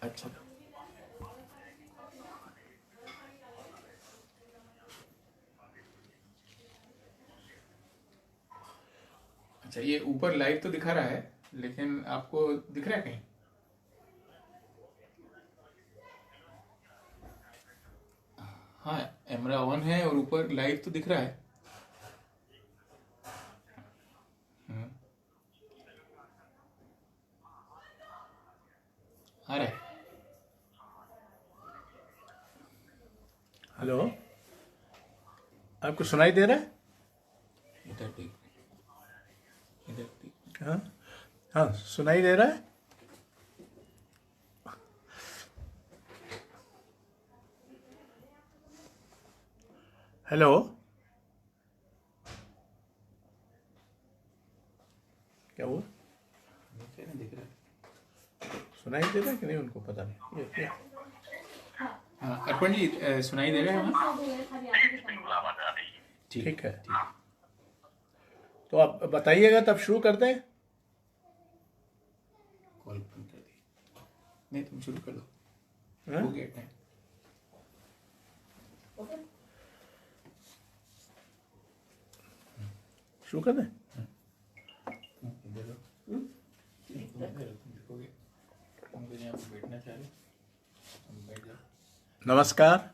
अच्छा। अच्छा, ये ऊपर लाइव तो दिखा रहा है, लेकिन आपको दिख रहा है कहीं? हाँ, कैमरा ऑन है और ऊपर लाइव तो दिख रहा है। हम्म, आ रहा है। हेलो, आपको सुनाई दे रहा है? इधर देख, इधर देख। हाँ, हाँ, सुनाई दे रहा है। हेलो, क्या हुआ? नीचे ना दिख रहा है। सुनाई दे रहा है कि नहीं, उनको पता नहीं। ये हाँ, अर्पण जी, सुनाई दे रहा है वहाँ? ठीक ठीक है। ठीक। तो आप बताइएगा, तब शुरू करते हैं। कॉल बंद कर दी। नहीं, तुम शुरू कर दो, हाँ? हो गया टाइम। शुरू कर दें। इधर हो। तुम इधर हो, तुम देखोगे। तुम तो यहाँ पे बैठना चाह रहे हो, तुम बैठ जाओ। नमस्कार,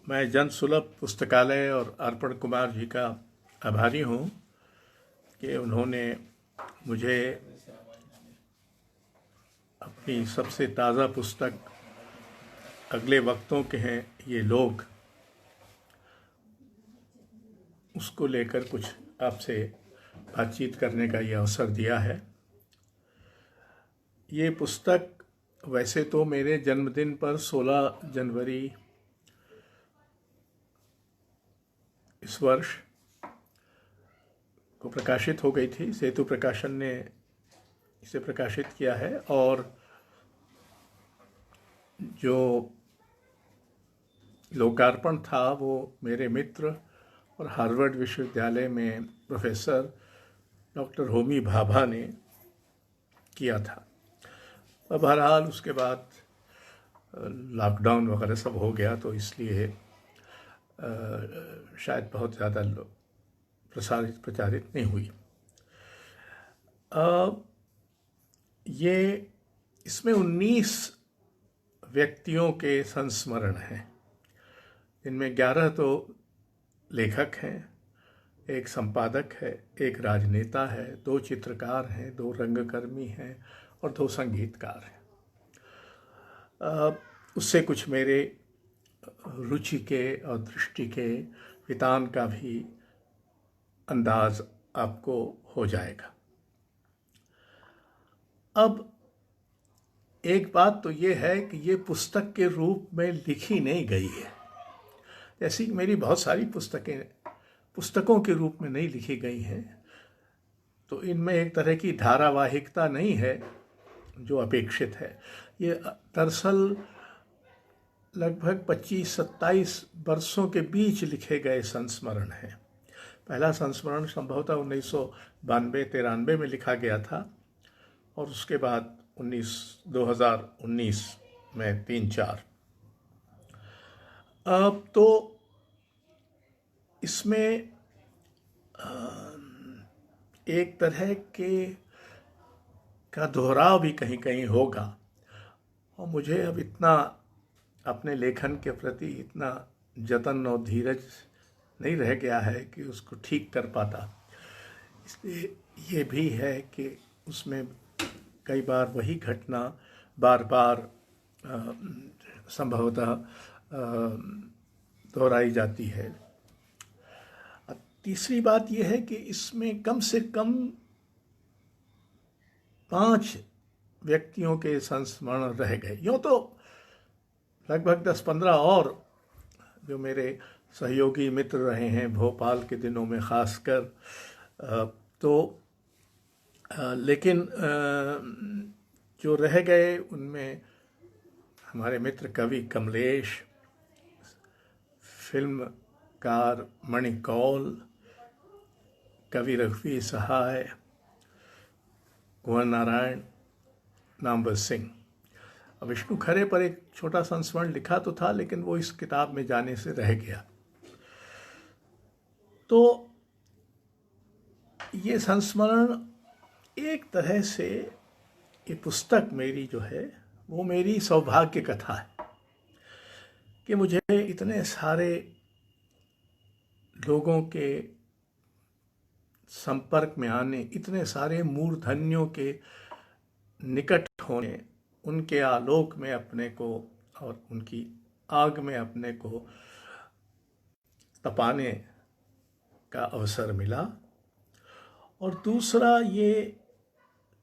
मैं जन सुलभ पुस्तकालय और अर्पण कुमार जी का आभारी हूँ कि उन्होंने मुझे वैसे आवाज ना मेरी। अपनी सबसे ताज़ा पुस्तक अगले वक्तों के हैं ये लोग, उसको लेकर कुछ आपसे बातचीत करने का ये अवसर दिया है। ये पुस्तक वैसे तो मेरे जन्मदिन पर 16 जनवरी इस वर्ष को प्रकाशित हो गई थी। सेतु प्रकाशन ने इसे प्रकाशित किया है और जो लोकार्पण था वो मेरे मित्र और हार्वर्ड विश्वविद्यालय में प्रोफेसर डॉक्टर होमी भाभा ने किया था। अब बहरहाल उसके बाद लॉकडाउन वगैरह सब हो गया, तो इसलिए शायद बहुत ज़्यादा प्रचारित नहीं हुई। ये इसमें 19 व्यक्तियों के संस्मरण हैं, इनमें 11 तो लेखक हैं, एक संपादक है, एक राजनेता है, 2 चित्रकार हैं, 2 रंगकर्मी हैं और 2 संगीतकार हैं। उससे कुछ मेरे रुचि के और दृष्टि के वितान का भी अंदाज आपको हो जाएगा। अब एक बात तो ये है कि ये पुस्तक के रूप में लिखी नहीं गई है, जैसी मेरी बहुत सारी पुस्तकें पुस्तकों के रूप में नहीं लिखी गई हैं, तो इनमें एक तरह की धारावाहिकता नहीं है जो अपेक्षित है। ये दरअसल लगभग 25-27 वर्षों के बीच लिखे गए संस्मरण हैं। पहला संस्मरण संभवतः 1992-93 में लिखा गया था और उसके बाद 2019 में 3-4। अब तो इसमें एक तरह के का दोहराव भी कहीं कहीं होगा और मुझे अब इतना अपने लेखन के प्रति इतना जतन और धीरज नहीं रह गया है कि उसको ठीक कर पाता। इसलिए ये भी है कि उसमें कई बार वही घटना बार बार संभवतः दोहराई जाती है। तीसरी बात यह है कि इसमें कम से कम 5 व्यक्तियों के संस्मरण रह गए। यूँ तो लगभग 10-15 और जो मेरे सहयोगी मित्र रहे हैं भोपाल के दिनों में खासकर, तो लेकिन जो रह गए उनमें हमारे मित्र कवि कमलेश, फिल्मकार मणि कौल, कवि रघुवीर सहाय, कुंवर नारायण, नामवर सिंह। विष्णु खरे पर एक छोटा संस्मरण लिखा तो था, लेकिन वो इस किताब में जाने से रह गया। तो ये संस्मरण एक तरह से, ये पुस्तक मेरी जो है वो मेरी सौभाग्य कथा है कि मुझे इतने सारे लोगों के संपर्क में आने, इतने सारे मूर्धन्यों के निकट होने, उनके आलोक में अपने को और उनकी आग में अपने को तपाने का अवसर मिला। और दूसरा ये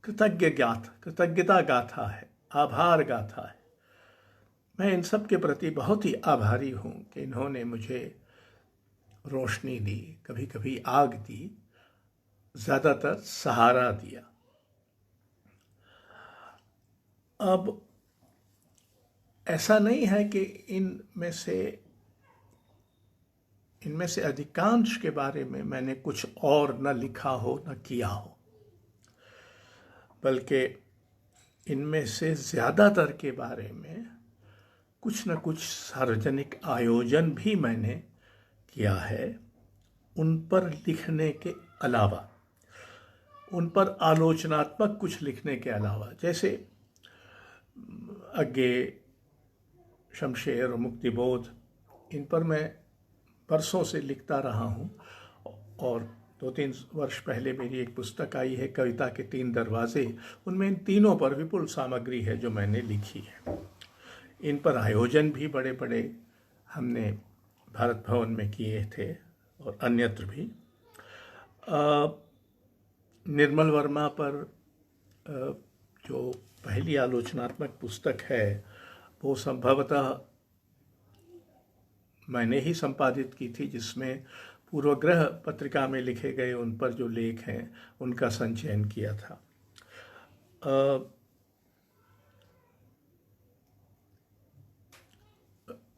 कृतज्ञता गाथा है, आभार गाथा है। मैं इन सब के प्रति बहुत ही आभारी हूँ कि इन्होंने मुझे रोशनी दी, कभी कभी आग दी, ज़्यादातर सहारा दिया। अब ऐसा नहीं है कि इनमें से अधिकांश के बारे में मैंने कुछ और न लिखा हो न किया हो, बल्कि इनमें से ज़्यादातर के बारे में कुछ न कुछ सार्वजनिक आयोजन भी मैंने किया है, उन पर लिखने के अलावा, उन पर आलोचनात्मक कुछ लिखने के अलावा। जैसे अज्ञे, शमशेर और मुक्तिबोध, इन पर मैं बरसों से लिखता रहा हूँ। और 2-3 वर्ष पहले मेरी एक पुस्तक आई है, कविता के 3 दरवाजे, उनमें इन तीनों पर विपुल सामग्री है जो मैंने लिखी है। इन पर आयोजन भी बड़े बड़े हमने भारत भवन में किए थे और अन्यत्र भी। निर्मल वर्मा पर जो पहली आलोचनात्मक पुस्तक है वो संभवतः मैंने ही संपादित की थी, जिसमें पूर्वग्रह पत्रिका में लिखे गए उन पर जो लेख हैं उनका संचयन किया था।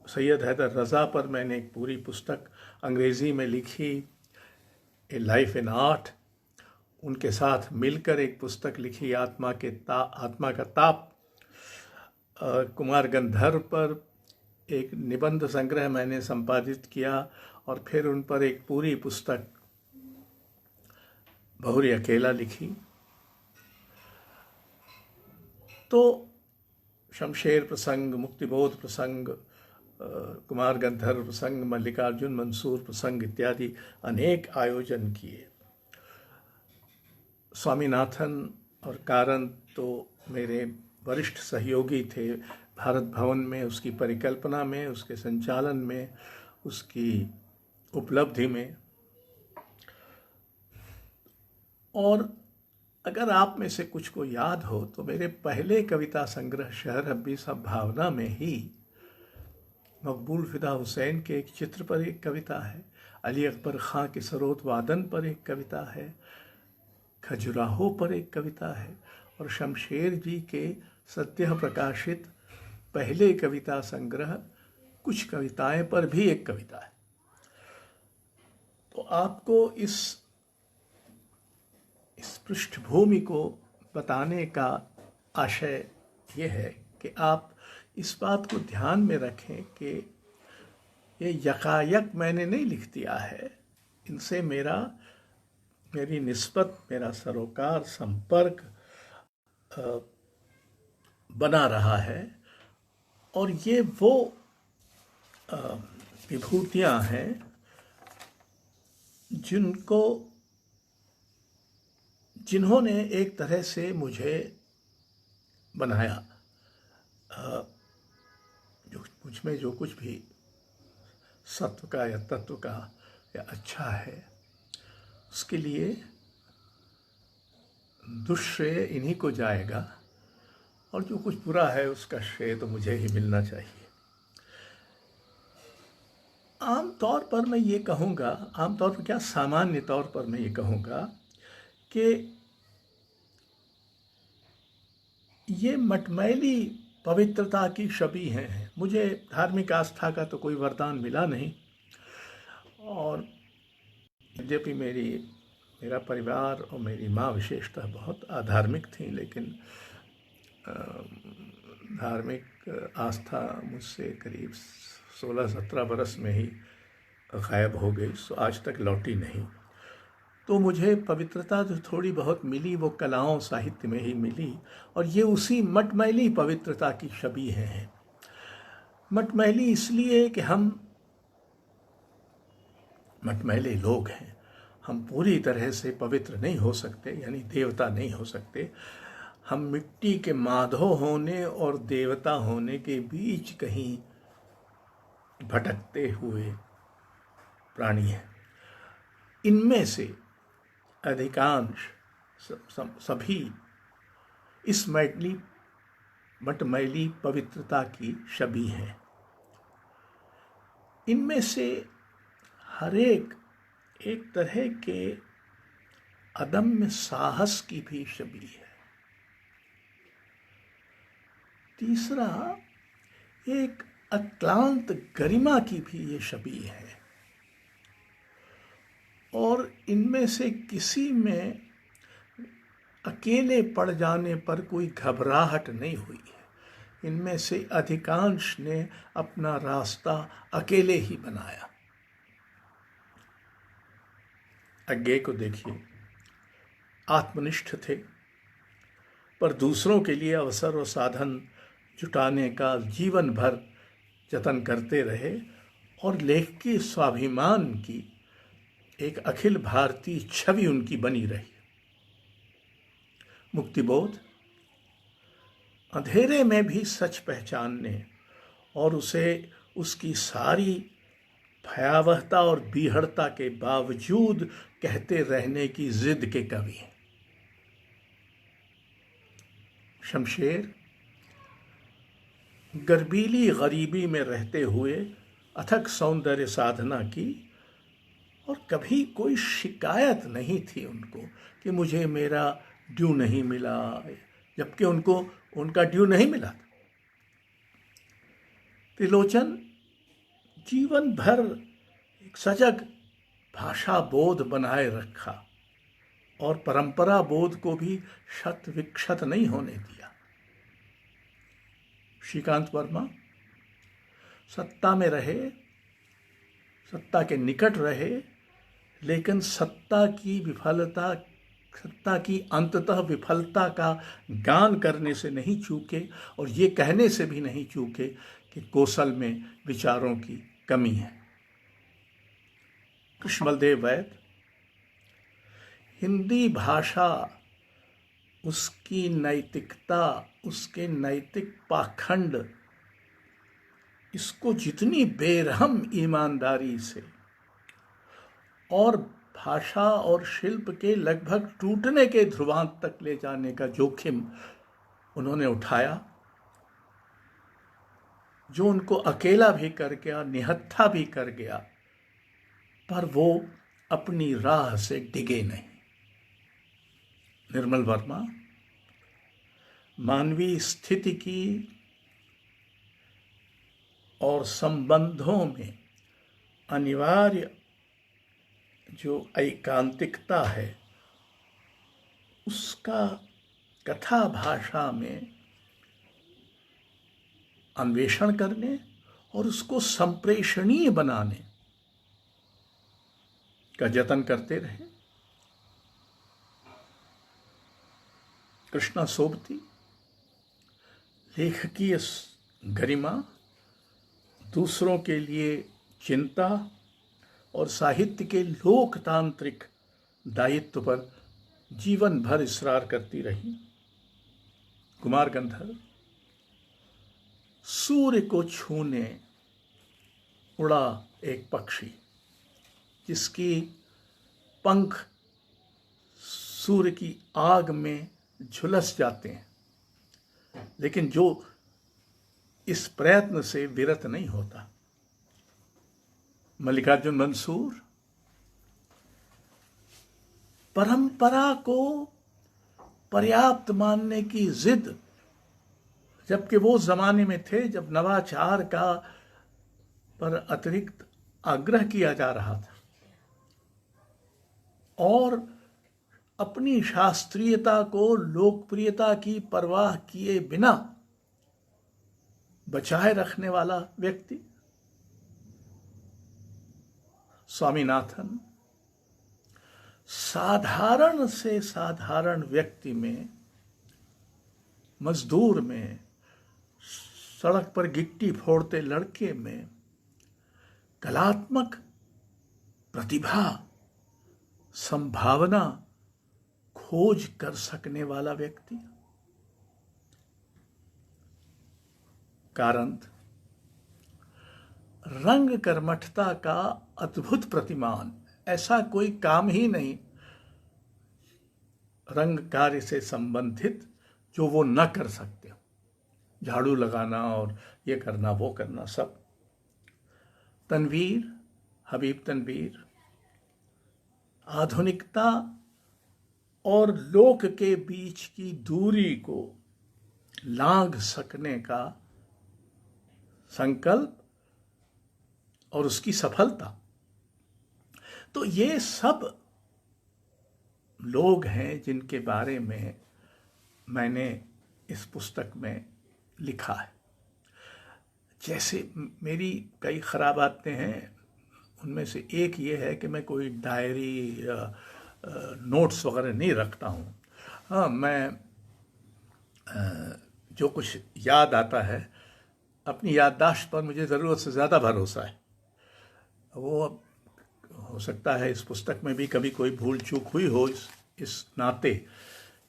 सैयद हैदर रज़ा पर मैंने एक पूरी पुस्तक अंग्रेज़ी में लिखी, ए लाइफ इन आर्ट। उनके साथ मिलकर एक पुस्तक लिखी, आत्मा का ताप। कुमार गंधर्व पर एक निबंध संग्रह मैंने संपादित किया और फिर उन पर एक पूरी पुस्तक बहुरी अकेला लिखी। तो शमशेर प्रसंग, मुक्तिबोध प्रसंग, कुमार गंधर्व प्रसंग, मल्लिकार्जुन मंसूर प्रसंग इत्यादि अनेक आयोजन किए। स्वामीनाथन और कारण तो मेरे वरिष्ठ सहयोगी थे भारत भवन में, उसकी परिकल्पना में, उसके संचालन में, उसकी उपलब्धि में। और अगर आप में से कुछ को याद हो तो मेरे पहले कविता संग्रह शहर हब्बी सब भावना में ही मकबूल फिदा हुसैन के एक चित्र पर एक कविता है, अली अकबर खां के सरोद वादन पर एक कविता है, खजुराहो पर एक कविता है, और शमशेर जी के सद्य प्रकाशित पहले कविता संग्रह कुछ कविताएं पर भी एक कविता है। तो आपको इस पृष्ठभूमि को बताने का आशय ये है कि आप इस बात को ध्यान में रखें कि ये यकायक मैंने नहीं लिख दिया है। इनसे मेरी निस्बत, मेरा सरोकार, संपर्क बना रहा है। और ये वो विभूतियाँ हैं जिन्होंने एक तरह से मुझे बनाया। जो मुझ में जो कुछ भी सत्व का या तत्व का या अच्छा है, उसके लिए दुष्श्रेय इन्हीं को जाएगा, और जो कुछ बुरा है उसका श्रेय तो मुझे ही मिलना चाहिए। आम तौर पर मैं ये कहूँगा, आम तौर पर क्या, सामान्य तौर पर मैं ये कहूँगा कि ये मटमैली पवित्रता की शबीह हैं। मुझे धार्मिक आस्था का तो कोई वरदान मिला नहीं, और यद्यपि मेरा परिवार और मेरी माँ विशेषतः बहुत आधार्मिक थी, लेकिन धार्मिक आस्था मुझसे करीब 16-17 बरस में ही गायब हो गई, सो आज तक लौटी नहीं। तो मुझे पवित्रता जो थोड़ी बहुत मिली वो कलाओं साहित्य में ही मिली, और ये उसी मटमैली पवित्रता की शबीह हैं। मटमैली इसलिए कि हम मटमैले लोग हैं, हम पूरी तरह से पवित्र नहीं हो सकते, यानी देवता नहीं हो सकते। हम मिट्टी के माधो होने और देवता होने के बीच कहीं भटकते हुए प्राणी हैं। इनमें से अधिकांश सभी इस मटमैली पवित्रता की शबीह हैं। इनमें से हर एक तरह के अदम्य साहस की भी शबीह है। तीसरा, एक अक्लांत गरिमा की भी ये शबीह है, और इनमें से किसी में अकेले पड़ जाने पर कोई घबराहट नहीं हुई है। इनमें से अधिकांश ने अपना रास्ता अकेले ही बनाया। अज्ञेय को देखिए, आत्मनिष्ठ थे, पर दूसरों के लिए अवसर और साधन जुटाने का जीवन भर जतन करते रहे, और लेख के स्वाभिमान की एक अखिल भारतीय छवि उनकी बनी रही। मुक्तिबोध, अंधेरे में भी सच पहचानने और उसे उसकी सारी भयावहता और बीहड़ता के बावजूद कहते रहने की जिद के कवि हैं। शमशेर, गर्बीली गरीबी में रहते हुए अथक सौंदर्य साधना की, और कभी कोई शिकायत नहीं थी उनको कि मुझे मेरा ड्यू नहीं मिला, जबकि उनको उनका ड्यू नहीं मिला था। त्रिलोचन जीवन भर एक सजग भाषा बोध बनाए रखा, और परंपरा बोध को भी शत विक्षत नहीं होने दिया। श्रीकांत वर्मा सत्ता में रहे, सत्ता के निकट रहे, लेकिन सत्ता की अंततः विफलता का गान करने से नहीं चूके, और ये कहने से भी नहीं चूके कि कौशल में विचारों की कमी है। कृष्णबलदेव वैद, हिंदी भाषा, उसकी नैतिकता, उसके नैतिक पाखंड, इसको जितनी बेरहम ईमानदारी से और भाषा और शिल्प के लगभग टूटने के ध्रुवांत तक ले जाने का जोखिम उन्होंने उठाया, जो उनको अकेला भी कर गया, निहत्था भी कर गया, पर वो अपनी राह से डिगे नहीं। निर्मल वर्मा, मानवीय स्थिति की और संबंधों में अनिवार्य जो एकांतिकता है, उसका कथा भाषा में अन्वेषण करने और उसको संप्रेषणीय बनाने का जतन करते रहे। कृष्णा सोबती, लेखकीय गरिमा, दूसरों के लिए चिंता और साहित्य के लोकतांत्रिक दायित्व पर जीवन भर इसरार करती रही। कुमार गंधर्व, सूर्य को छूने उड़ा एक पक्षी, जिसकी पंख सूर्य की आग में झुलस जाते हैं, लेकिन जो इस प्रयत्न से विरत नहीं होता। मल्लिकार्जुन मंसूर, परंपरा को पर्याप्त मानने की जिद, जबकि वो जमाने में थे जब नवाचार का पर अतिरिक्त आग्रह किया जा रहा था, और अपनी शास्त्रीयता को लोकप्रियता की परवाह किए बिना बचाए रखने वाला व्यक्ति। स्वामीनाथन साधारण से साधारण व्यक्ति में, मजदूर में, सड़क पर गिट्टी फोड़ते लड़के में कलात्मक प्रतिभा, संभावना खोज कर सकने वाला व्यक्ति। कारंत रंग कर्मठता का अद्भुत प्रतिमान, ऐसा कोई काम ही नहीं रंग कार्य से संबंधित जो वो न कर सकते हो। झाड़ू लगाना और ये करना वो करना सब। तनवीर, हबीब तनवीर आधुनिकता और लोक के बीच की दूरी को लांघ सकने का संकल्प और उसकी सफलता। तो ये सब लोग हैं जिनके बारे में मैंने इस पुस्तक में लिखा है। जैसे मेरी कई खराब आदतें हैं, उनमें से एक ये है कि मैं कोई डायरी नोट्स वगैरह नहीं रखता हूँ। हाँ, मैं जो कुछ याद आता है, अपनी याददाश्त पर मुझे ज़रूरत से ज़्यादा भरोसा है। वो हो सकता है इस पुस्तक में भी कभी कोई भूल चूक हुई हो इस नाते,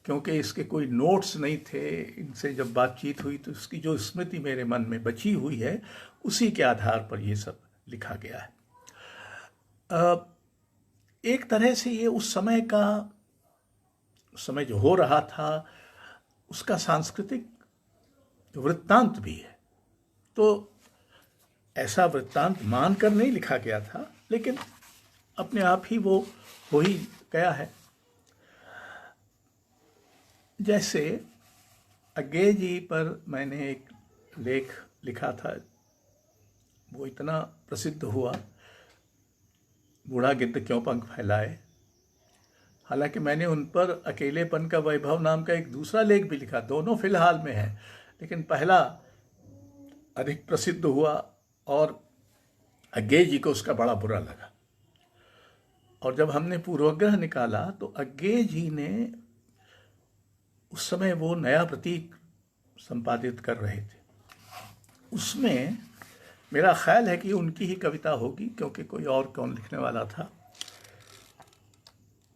क्योंकि इसके कोई नोट्स नहीं थे। इनसे जब बातचीत हुई तो इसकी जो स्मृति मेरे मन में बची हुई है, उसी के आधार पर ये सब लिखा गया है। एक तरह से ये उस समय जो हो रहा था उसका सांस्कृतिक वृत्तांत भी है। तो ऐसा वृत्तांत मानकर नहीं लिखा गया था, लेकिन अपने आप ही वो हो ही गया है। जैसे अज्ञे जी पर मैंने एक लेख लिखा था, वो इतना प्रसिद्ध हुआ, बूढ़ा गिद्ध क्यों पंख फैलाए। हालांकि मैंने उन पर अकेलेपन का वैभव नाम का एक दूसरा लेख भी लिखा, दोनों फिलहाल में है, लेकिन पहला अधिक प्रसिद्ध हुआ और अज्ञे जी को उसका बड़ा बुरा लगा। और जब हमने पूर्वग्रह निकाला तो अज्ञे जी ने उस समय वो नया प्रतीक संपादित कर रहे थे, उसमें मेरा ख्याल है कि उनकी ही कविता होगी, क्योंकि कोई और कौन लिखने वाला था।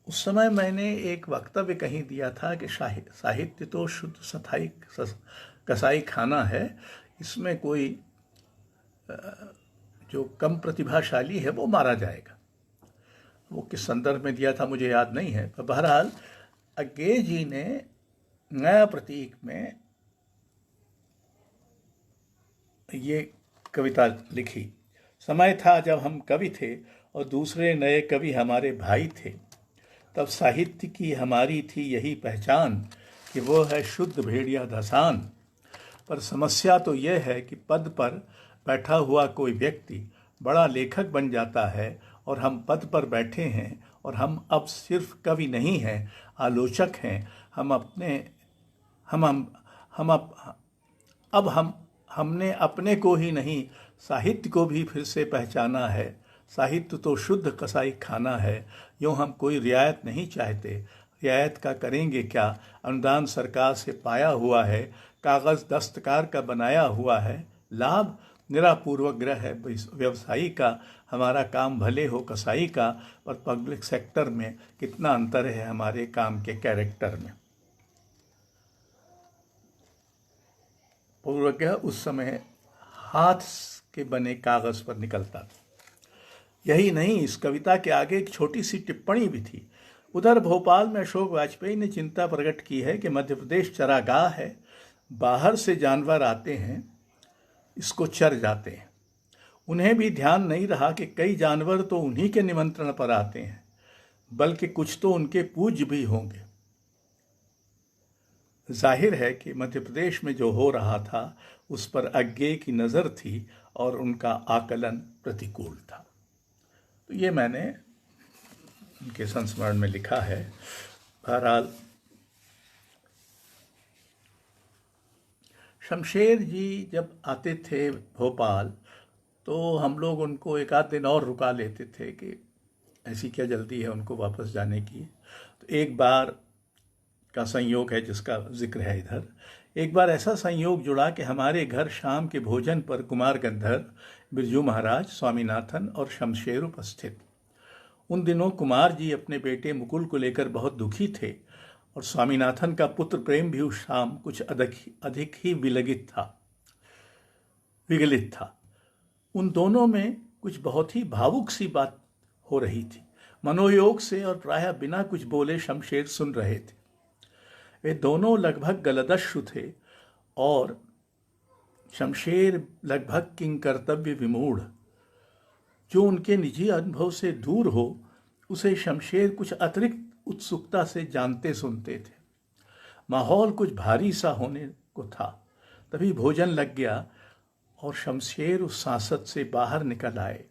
उस समय मैंने एक वक्तव्य कहीं दिया था कि साहित्य तो शुद्ध सथाई कसाई खाना है, इसमें कोई जो कम प्रतिभाशाली है वो मारा जाएगा। वो किस संदर्भ में दिया था मुझे याद नहीं है, पर बहरहाल अज्ञे जी ने नया प्रतीक में ये कविता लिखी। समय था जब हम कवि थे और दूसरे नए कवि हमारे भाई थे, तब साहित्य की हमारी थी यही पहचान कि वो है शुद्ध भेड़िया धसान। पर समस्या तो यह है कि पद पर बैठा हुआ कोई व्यक्ति बड़ा लेखक बन जाता है और हम पद पर बैठे हैं और हम अब सिर्फ कवि नहीं हैं, आलोचक हैं। हमने अपने को ही नहीं, साहित्य को भी फिर से पहचाना है। साहित्य तो शुद्ध कसाई खाना है, यूँ हम कोई रियायत नहीं चाहते। रियायत का करेंगे क्या, अनुदान सरकार से पाया हुआ है, कागज़ दस्तकार का बनाया हुआ है। लाभ निरा पूर्वग्रह है व्यवसायी का, हमारा काम भले हो कसाई का, पर पब्लिक सेक्टर में कितना अंतर है हमारे काम के कैरेक्टर में। पूर्वग्रह उस समय हाथ के बने कागज़ पर निकलता था। यही नहीं, इस कविता के आगे एक छोटी सी टिप्पणी भी थी। उधर भोपाल में अशोक वाजपेयी ने चिंता प्रकट की है कि मध्य प्रदेश चरागाह है, बाहर से जानवर आते हैं, इसको चर जाते हैं। उन्हें भी ध्यान नहीं रहा कि कई जानवर तो उन्हीं के निमंत्रण पर आते हैं, बल्कि कुछ तो उनके पूज्य भी होंगे। जाहिर है कि मध्य प्रदेश में जो हो रहा था उस पर अज्ञे की नज़र थी और उनका आकलन प्रतिकूल था। तो ये मैंने उनके संस्मरण में लिखा है। बहरहाल शमशेर जी जब आते थे भोपाल तो हम लोग उनको एक आध दिन और रुका लेते थे कि ऐसी क्या जल्दी है उनको वापस जाने की। तो एक बार का संयोग है जिसका जिक्र है इधर। एक बार ऐसा संयोग जुड़ा कि हमारे घर शाम के भोजन पर कुमार गंधर्व, बिरजू महाराज, स्वामीनाथन और शमशेर उपस्थित। उन दिनों कुमार जी अपने बेटे मुकुल को लेकर बहुत दुखी थे और स्वामीनाथन का पुत्र प्रेम भी उस शाम कुछ अधिक ही विगलित था। उन दोनों में कुछ बहुत ही भावुक सी बात हो रही थी। मनोयोग से और प्रायः बिना कुछ बोले शमशेर सुन रहे थे। वे दोनों लगभग गलदस्यु थे और शमशेर लगभग किंकर्तव्य विमूढ़। जो उनके निजी अनुभव से दूर हो उसे शमशेर कुछ अतिरिक्त उत्सुकता से जानते सुनते थे। माहौल कुछ भारी सा होने को था। तभी भोजन लग गया और शमशेर उस सांसद से बाहर निकल आए।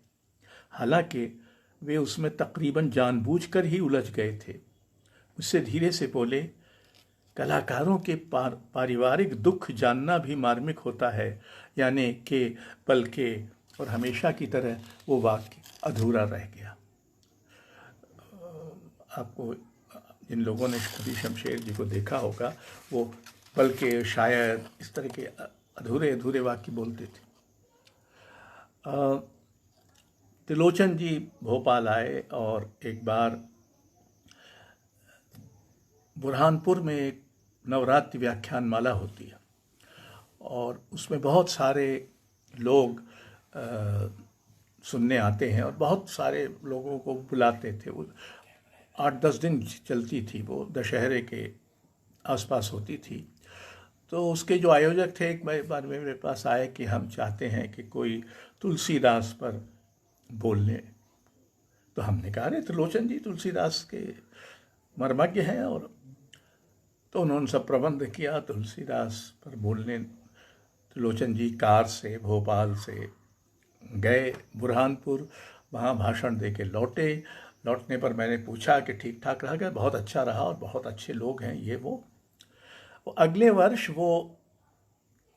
हालांकि वे उसमें तकरीबन जानबूझकर ही उलझ गए थे। मुझसे धीरे से बोले, कलाकारों के पारिवारिक दुख जानना भी मार्मिक होता है, यानी के पल के, और हमेशा की तरह वो वाक्य अधूरा रह गया। आपको जिन लोगों ने कभी शमशेर जी को देखा होगा वो बल्कि शायद इस तरह के अधूरे अधूरे वाक्य बोलते थे। त्रिलोचन जी भोपाल आए और एक बार बुरहानपुर में एक नवरात्रि व्याख्यान माला होती है और उसमें बहुत सारे लोग सुनने आते हैं और बहुत सारे लोगों को बुलाते थे। वो 8-10 दिन चलती थी, वो दशहरे के आसपास होती थी। तो उसके जो आयोजक थे एक बार मेरे पास आए कि हम चाहते हैं कि कोई तुलसीदास पर बोलने। तो हमने कहा, अरे त्रिलोचन जी तुलसीदास के मर्मज्ञ हैं। और तो उन्होंने सब प्रबंध किया तुलसीदास पर बोलने। त्रिलोचन जी कार से भोपाल से गए बुरहानपुर, वहाँ भाषण दे के लौटे। लौटने पर मैंने पूछा कि ठीक ठाक रहा क्या? बहुत अच्छा रहा और बहुत अच्छे लोग हैं ये वो। अगले वर्ष वो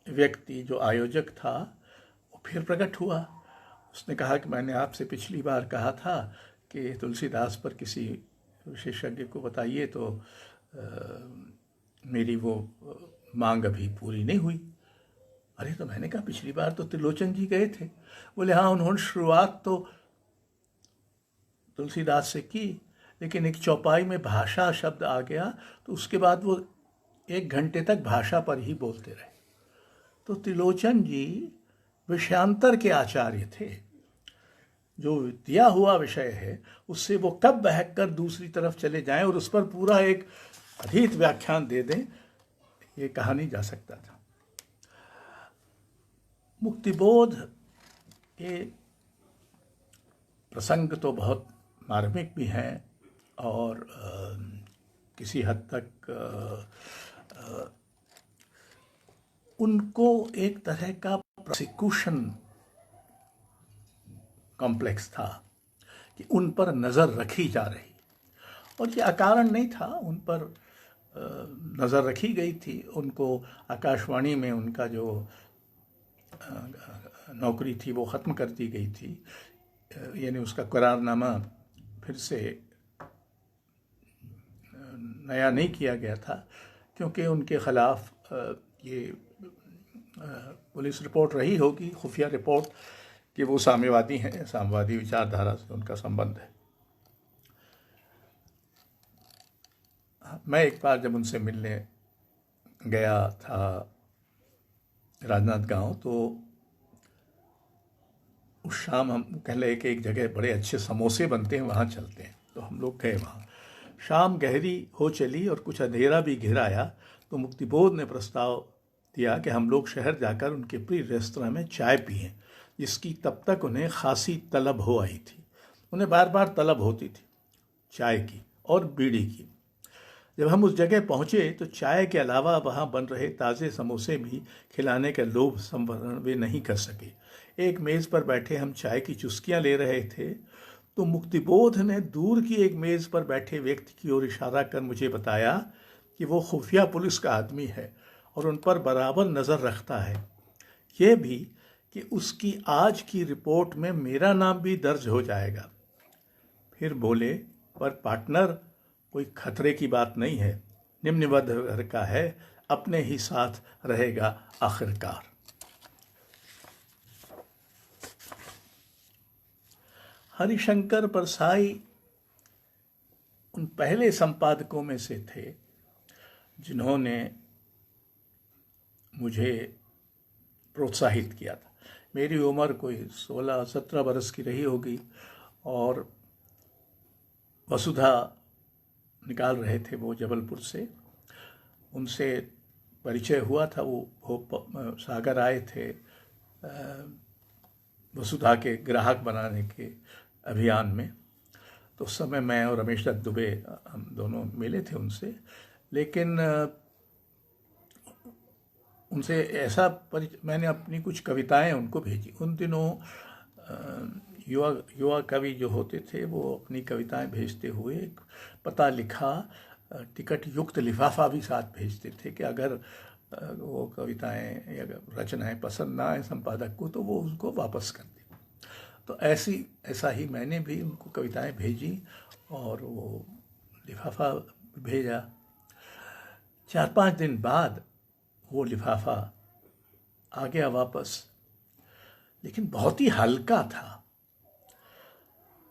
व्यक्ति जो आयोजक था वो फिर प्रकट हुआ। उसने कहा कि मैंने आपसे पिछली बार कहा था कि तुलसीदास पर किसी विशेषज्ञ को बताइए, तो मेरी वो मांग अभी पूरी नहीं हुई। अरे तो मैंने कहा पिछली बार तो त्रिलोचन जी गए थे। बोले हाँ, उन्होंने शुरुआत तो तुलसीदास से की, लेकिन एक चौपाई में भाषा शब्द आ गया तो उसके बाद वो 1 घंटे तक भाषा पर ही बोलते रहे। तो त्रिलोचन जी विषयांतर के आचार्य थे। जो दिया हुआ विषय है उससे वो कब बहक कर दूसरी तरफ चले जाएं और उस पर पूरा एक अधीत व्याख्यान दे दें, ये कहा नहीं जा सकता था। मुक्तिबोध के प्रसंग तो बहुत मार्मिक भी हैं और किसी हद तक उनको एक तरह का प्रोसिक्यूशन कॉम्प्लेक्स था कि उन पर नज़र रखी जा रही, और ये अकारण नहीं था। उन पर नज़र रखी गई थी। उनको आकाशवाणी में उनका जो नौकरी थी वो ख़त्म कर दी गई थी, यानी उसका करारनामा फिर से नया नहीं किया गया था, क्योंकि उनके ख़िलाफ़ ये पुलिस रिपोर्ट रही होगी, खुफिया रिपोर्ट, कि वो साम्यवादी हैं, साम्यवादी विचारधारा से उनका संबंध है। मैं एक बार जब उनसे मिलने गया था राजनांदगांव, तो उस शाम हम कह लगे कि एक जगह बड़े अच्छे समोसे बनते हैं, वहाँ चलते हैं। तो हम लोग गए वहाँ। शाम गहरी हो चली और कुछ अंधेरा भी घिर आया, तो मुक्तिबोध ने प्रस्ताव दिया कि हम लोग शहर जाकर उनके प्रिय रेस्तरां में चाय पिएं, जिसकी तब तक उन्हें खासी तलब हो आई थी। उन्हें बार बार तलब होती थी चाय की और बीड़ी की। जब हम उस जगह पहुँचे तो चाय के अलावा वहाँ बन रहे ताज़े समोसे भी खिलाने का लोभ संवरण वे नहीं कर सके। एक मेज़ पर बैठे हम चाय की चुस्कियाँ ले रहे थे तो मुक्तिबोध ने दूर की एक मेज़ पर बैठे व्यक्ति की ओर इशारा कर मुझे बताया कि वो खुफिया पुलिस का आदमी है और उन पर बराबर नज़र रखता है। ये भी कि उसकी आज की रिपोर्ट में मेरा नाम भी दर्ज हो जाएगा। फिर बोले, पर पार्टनर, कोई खतरे की बात नहीं है, निम्न वर्ग का है, अपने ही साथ रहेगा आखिरकार। हरिशंकर परसाई उन पहले संपादकों में से थे जिन्होंने मुझे प्रोत्साहित किया था। मेरी उम्र कोई 16-17 बरस की रही होगी और वसुधा निकाल रहे थे वो जबलपुर से। उनसे परिचय हुआ था, वो सागर आए थे वसुधा के ग्राहक बनाने के अभियान में। तो उस समय मैं और रमेश दत्त दुबे हम दोनों मिले थे उनसे, लेकिन उनसे ऐसा मैंने अपनी कुछ कविताएं उनको भेजी। उन दिनों युवा कवि जो होते थे वो अपनी कविताएं भेजते हुए एक पता लिखा टिकट युक्त लिफाफा भी साथ भेजते थे कि अगर वो कविताएं या रचनाएं पसंद ना आए संपादक को तो वो उनको वापस कर दे। तो ऐसा ही मैंने भी उनको कविताएं भेजी और वो लिफाफा भेजा। 4-5 दिन बाद वो लिफाफा आ गया वापस, लेकिन बहुत ही हल्का था।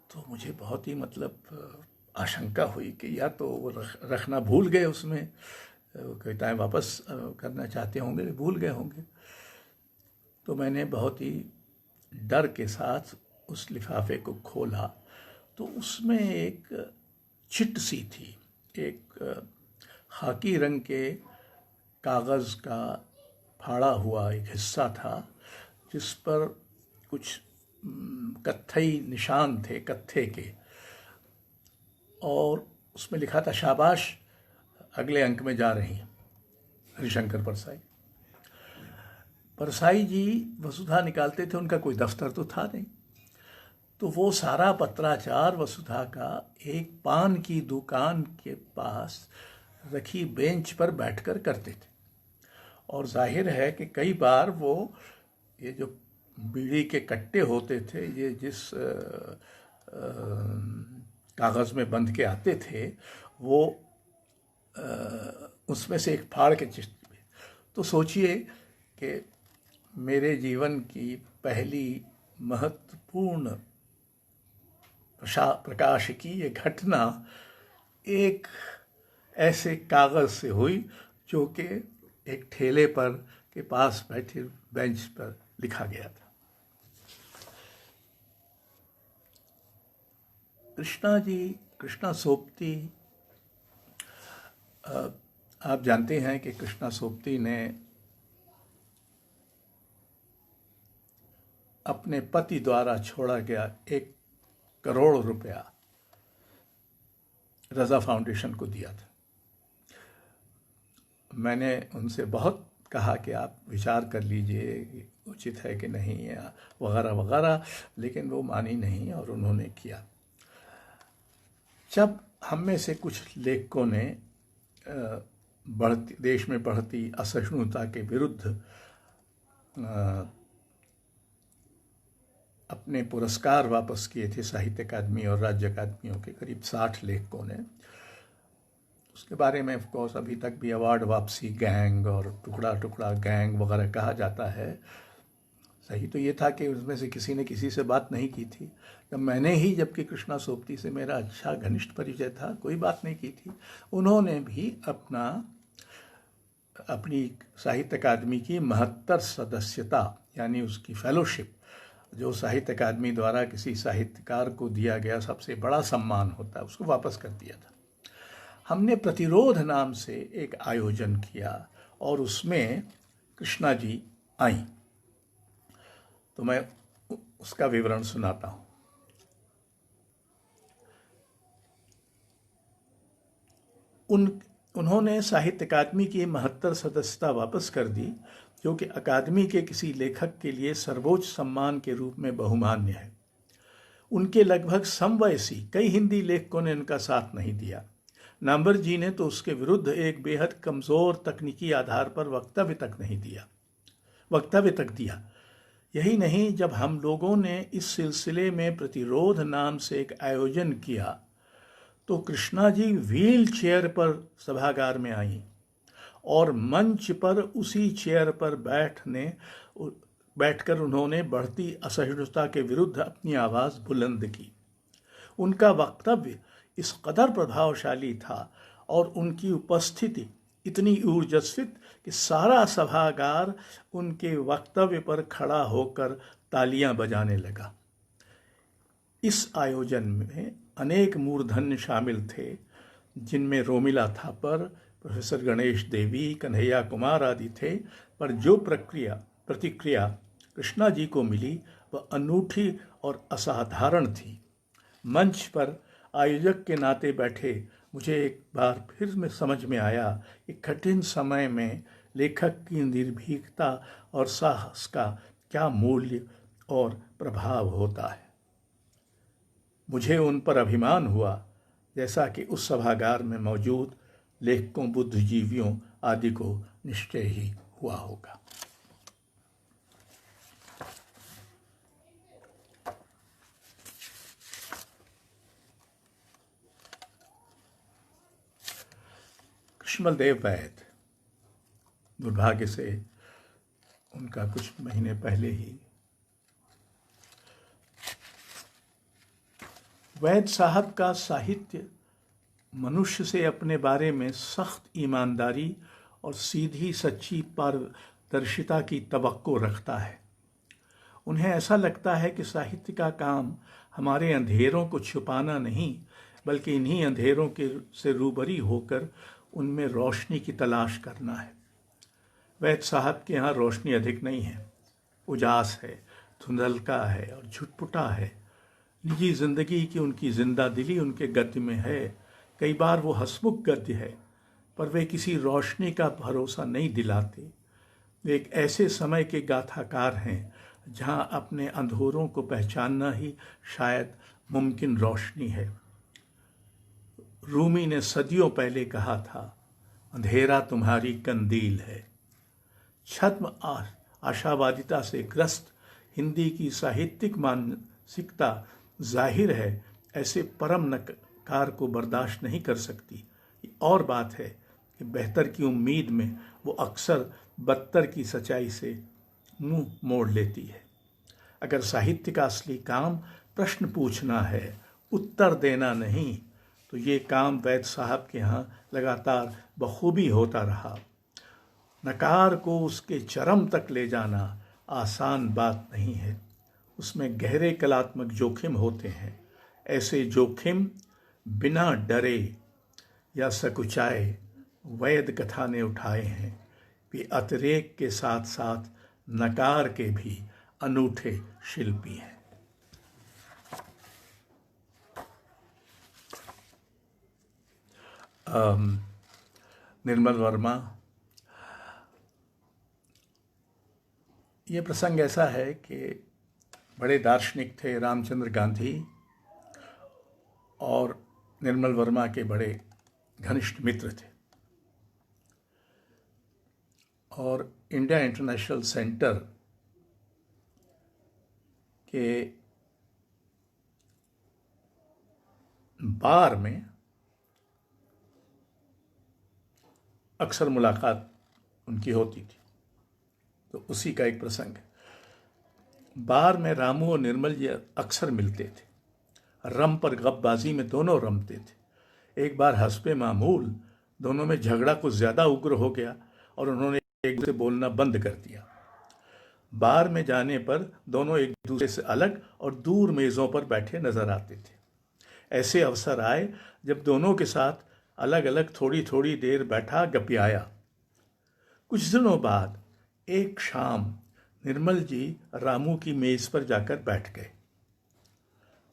तो मुझे बहुत ही आशंका हुई कि या तो वो रखना भूल गए, उसमें कविताएं वापस करना चाहते होंगे, भूल गए होंगे। तो मैंने बहुत ही डर के साथ उस लिफाफे को खोला तो उसमें एक चिट सी थी, एक खाकी रंग के कागज़ का फाड़ा हुआ एक हिस्सा था जिस पर कुछ कत्थई निशान थे कत्थे के, और उसमें लिखा था, शाबाश, अगले अंक में जा रही हैं, हरिशंकर परसाई। परसाई जी वसुधा निकालते थे, उनका कोई दफ्तर तो था नहीं, तो वो सारा पत्राचार वसुधा का एक पान की दुकान के पास रखी बेंच पर बैठकर करते थे। और जाहिर है कि कई बार वो ये जो बीड़ी के कट्टे होते थे, ये जिस कागज़ में बंध के आते थे, वो उसमें से एक फाड़ के चिट्ठी। तो सोचिए कि मेरे जीवन की पहली महत्वपूर्ण प्रकाश की ये घटना एक ऐसे कागज़ से हुई जो कि एक ठेले पर के पास बैठे बेंच पर लिखा गया था। कृष्णा सोपती, आप जानते हैं कि कृष्णा सोपती ने अपने पति द्वारा छोड़ा गया 1 करोड़ रुपया रज़ा फाउंडेशन को दिया था। मैंने उनसे बहुत कहा कि आप विचार कर लीजिए उचित है कि नहीं या वगैरह वगैरह, लेकिन वो मानी नहीं और उन्होंने किया। जब हम में से कुछ लेखकों ने देश में बढ़ती असहिष्णुता के विरुद्ध अपने पुरस्कार वापस किए थे, साहित्य अकादमी और राज्य अकादमियों के करीब 60 लेखकों ने, उसके बारे में ऑफकोर्स अभी तक भी अवार्ड वापसी गैंग और टुकड़ा टुकड़ा गैंग वगैरह कहा जाता है। सही तो ये था कि उसमें से किसी ने किसी से बात नहीं की थी। जबकि कृष्णा सोपती से मेरा अच्छा घनिष्ठ परिचय था, कोई बात नहीं की थी। उन्होंने भी अपनी साहित्य अकादमी की 72 सदस्यता यानी उसकी फेलोशिप, जो साहित्य अकादमी द्वारा किसी साहित्यकार को दिया गया सबसे बड़ा सम्मान होता है, उसको वापस कर दिया था। हमने प्रतिरोध नाम से एक आयोजन किया और उसमें कृष्णा जी आई। तो मैं उसका विवरण सुनाता हूँ। उन्होंने साहित्य अकादमी की 72 सदस्यता वापस कर दी, जो कि अकादमी के किसी लेखक के लिए सर्वोच्च सम्मान के रूप में बहुमान्य है। उनके लगभग समवयसी कई हिंदी लेखकों ने उनका साथ नहीं दिया। नामवर जी ने तो उसके विरुद्ध एक बेहद कमज़ोर तकनीकी आधार पर वक्तव्य तक दिया। यही नहीं, जब हम लोगों ने इस सिलसिले में प्रतिरोध नाम से एक आयोजन किया तो कृष्णा जी व्हील चेयर पर सभागार में आईं और मंच पर उसी चेयर पर बैठकर उन्होंने बढ़ती असहिष्णुता के विरुद्ध अपनी आवाज़ बुलंद की। उनका वक्तव्य इस कदर प्रभावशाली था और उनकी उपस्थिति इतनी ऊर्जस्वित कि सारा सभागार उनके वक्तव्य पर खड़ा होकर तालियां बजाने लगा। इस आयोजन में अनेक मूर्धन्य शामिल थे, जिनमें रोमिला थापर, प्रोफेसर गणेश देवी, कन्हैया कुमार आदि थे, पर जो प्रतिक्रिया कृष्णा जी को मिली वह अनूठी और असाधारण थी। मंच पर आयोजक के नाते बैठे मुझे एक बार फिर में समझ में आया कि कठिन समय में लेखक की निर्भीकता और साहस का क्या मूल्य और प्रभाव होता है। मुझे उन पर अभिमान हुआ, जैसा कि उस सभागार में मौजूद लेखकों, बुद्धिजीवियों आदि को निश्चय ही हुआ होगा। कृष्णमल देव वैद, दुर्भाग्य से उनका कुछ महीने पहले ही। वैद साहब का साहित्य मनुष्य से अपने बारे में सख्त ईमानदारी और सीधी सच्ची पारदर्शिता की तवक्को रखता है। उन्हें ऐसा लगता है कि साहित्य का काम हमारे अंधेरों को छुपाना नहीं, बल्कि इन्हीं अंधेरों से रूबरी होकर उनमें रोशनी की तलाश करना है। वैद साहब के यहाँ रोशनी अधिक नहीं है, उजास है, धुंधलका है और झुटपुटा है। निजी जिंदगी की उनकी जिंदा दिली उनके गद्य में है। कई बार वो हंसमुख गद्य है, पर वे किसी रोशनी का भरोसा नहीं दिलाते। वे एक ऐसे समय के गाथाकार हैं जहाँ अपने अंधेरों को पहचानना ही शायद मुमकिन रोशनी है। रूमी ने सदियों पहले कहा था, अंधेरा तुम्हारी कंदील है। छद्म आशावादिता से ग्रस्त हिंदी की साहित्यिक मानसिकता जाहिर है ऐसे परम नकार को बर्दाश्त नहीं कर सकती। और बात है कि बेहतर की उम्मीद में वो अक्सर बदतर की सच्चाई से मुंह मोड़ लेती है। अगर साहित्य का असली काम प्रश्न पूछना है, उत्तर देना नहीं, तो ये काम वैद साहब के यहाँ लगातार बखूबी होता रहा। नकार को उसके चरम तक ले जाना आसान बात नहीं है। उसमें गहरे कलात्मक जोखिम होते हैं। ऐसे जोखिम बिना डरे या सकुचाए वैद कथा ने उठाए हैं। वे अतिरेक के साथ साथ नकार के भी अनूठे शिल्पी हैं। निर्मल वर्मा, ये प्रसंग ऐसा है कि बड़े दार्शनिक थे रामचंद्र गांधी और निर्मल वर्मा के बड़े घनिष्ठ मित्र थे और इंडिया इंटरनेशनल सेंटर के बार में अक्सर मुलाकात उनकी होती थी। तो उसी का एक प्रसंग है। बार में रामू और निर्मल जी अक्सर मिलते थे। रम पर गपबाजी में दोनों रमते थे। एक बार हस्बे मामूल दोनों में झगड़ा कुछ ज़्यादा उग्र हो गया और उन्होंने एक दूसरे से बोलना बंद कर दिया। बार में जाने पर दोनों एक दूसरे से अलग और दूर मेज़ों पर बैठे नजर आते थे। ऐसे अवसर आए जब दोनों के साथ अलग अलग थोड़ी थोड़ी देर बैठा गपियाया। कुछ दिनों बाद एक शाम निर्मल जी रामू की मेज पर जाकर बैठ गए।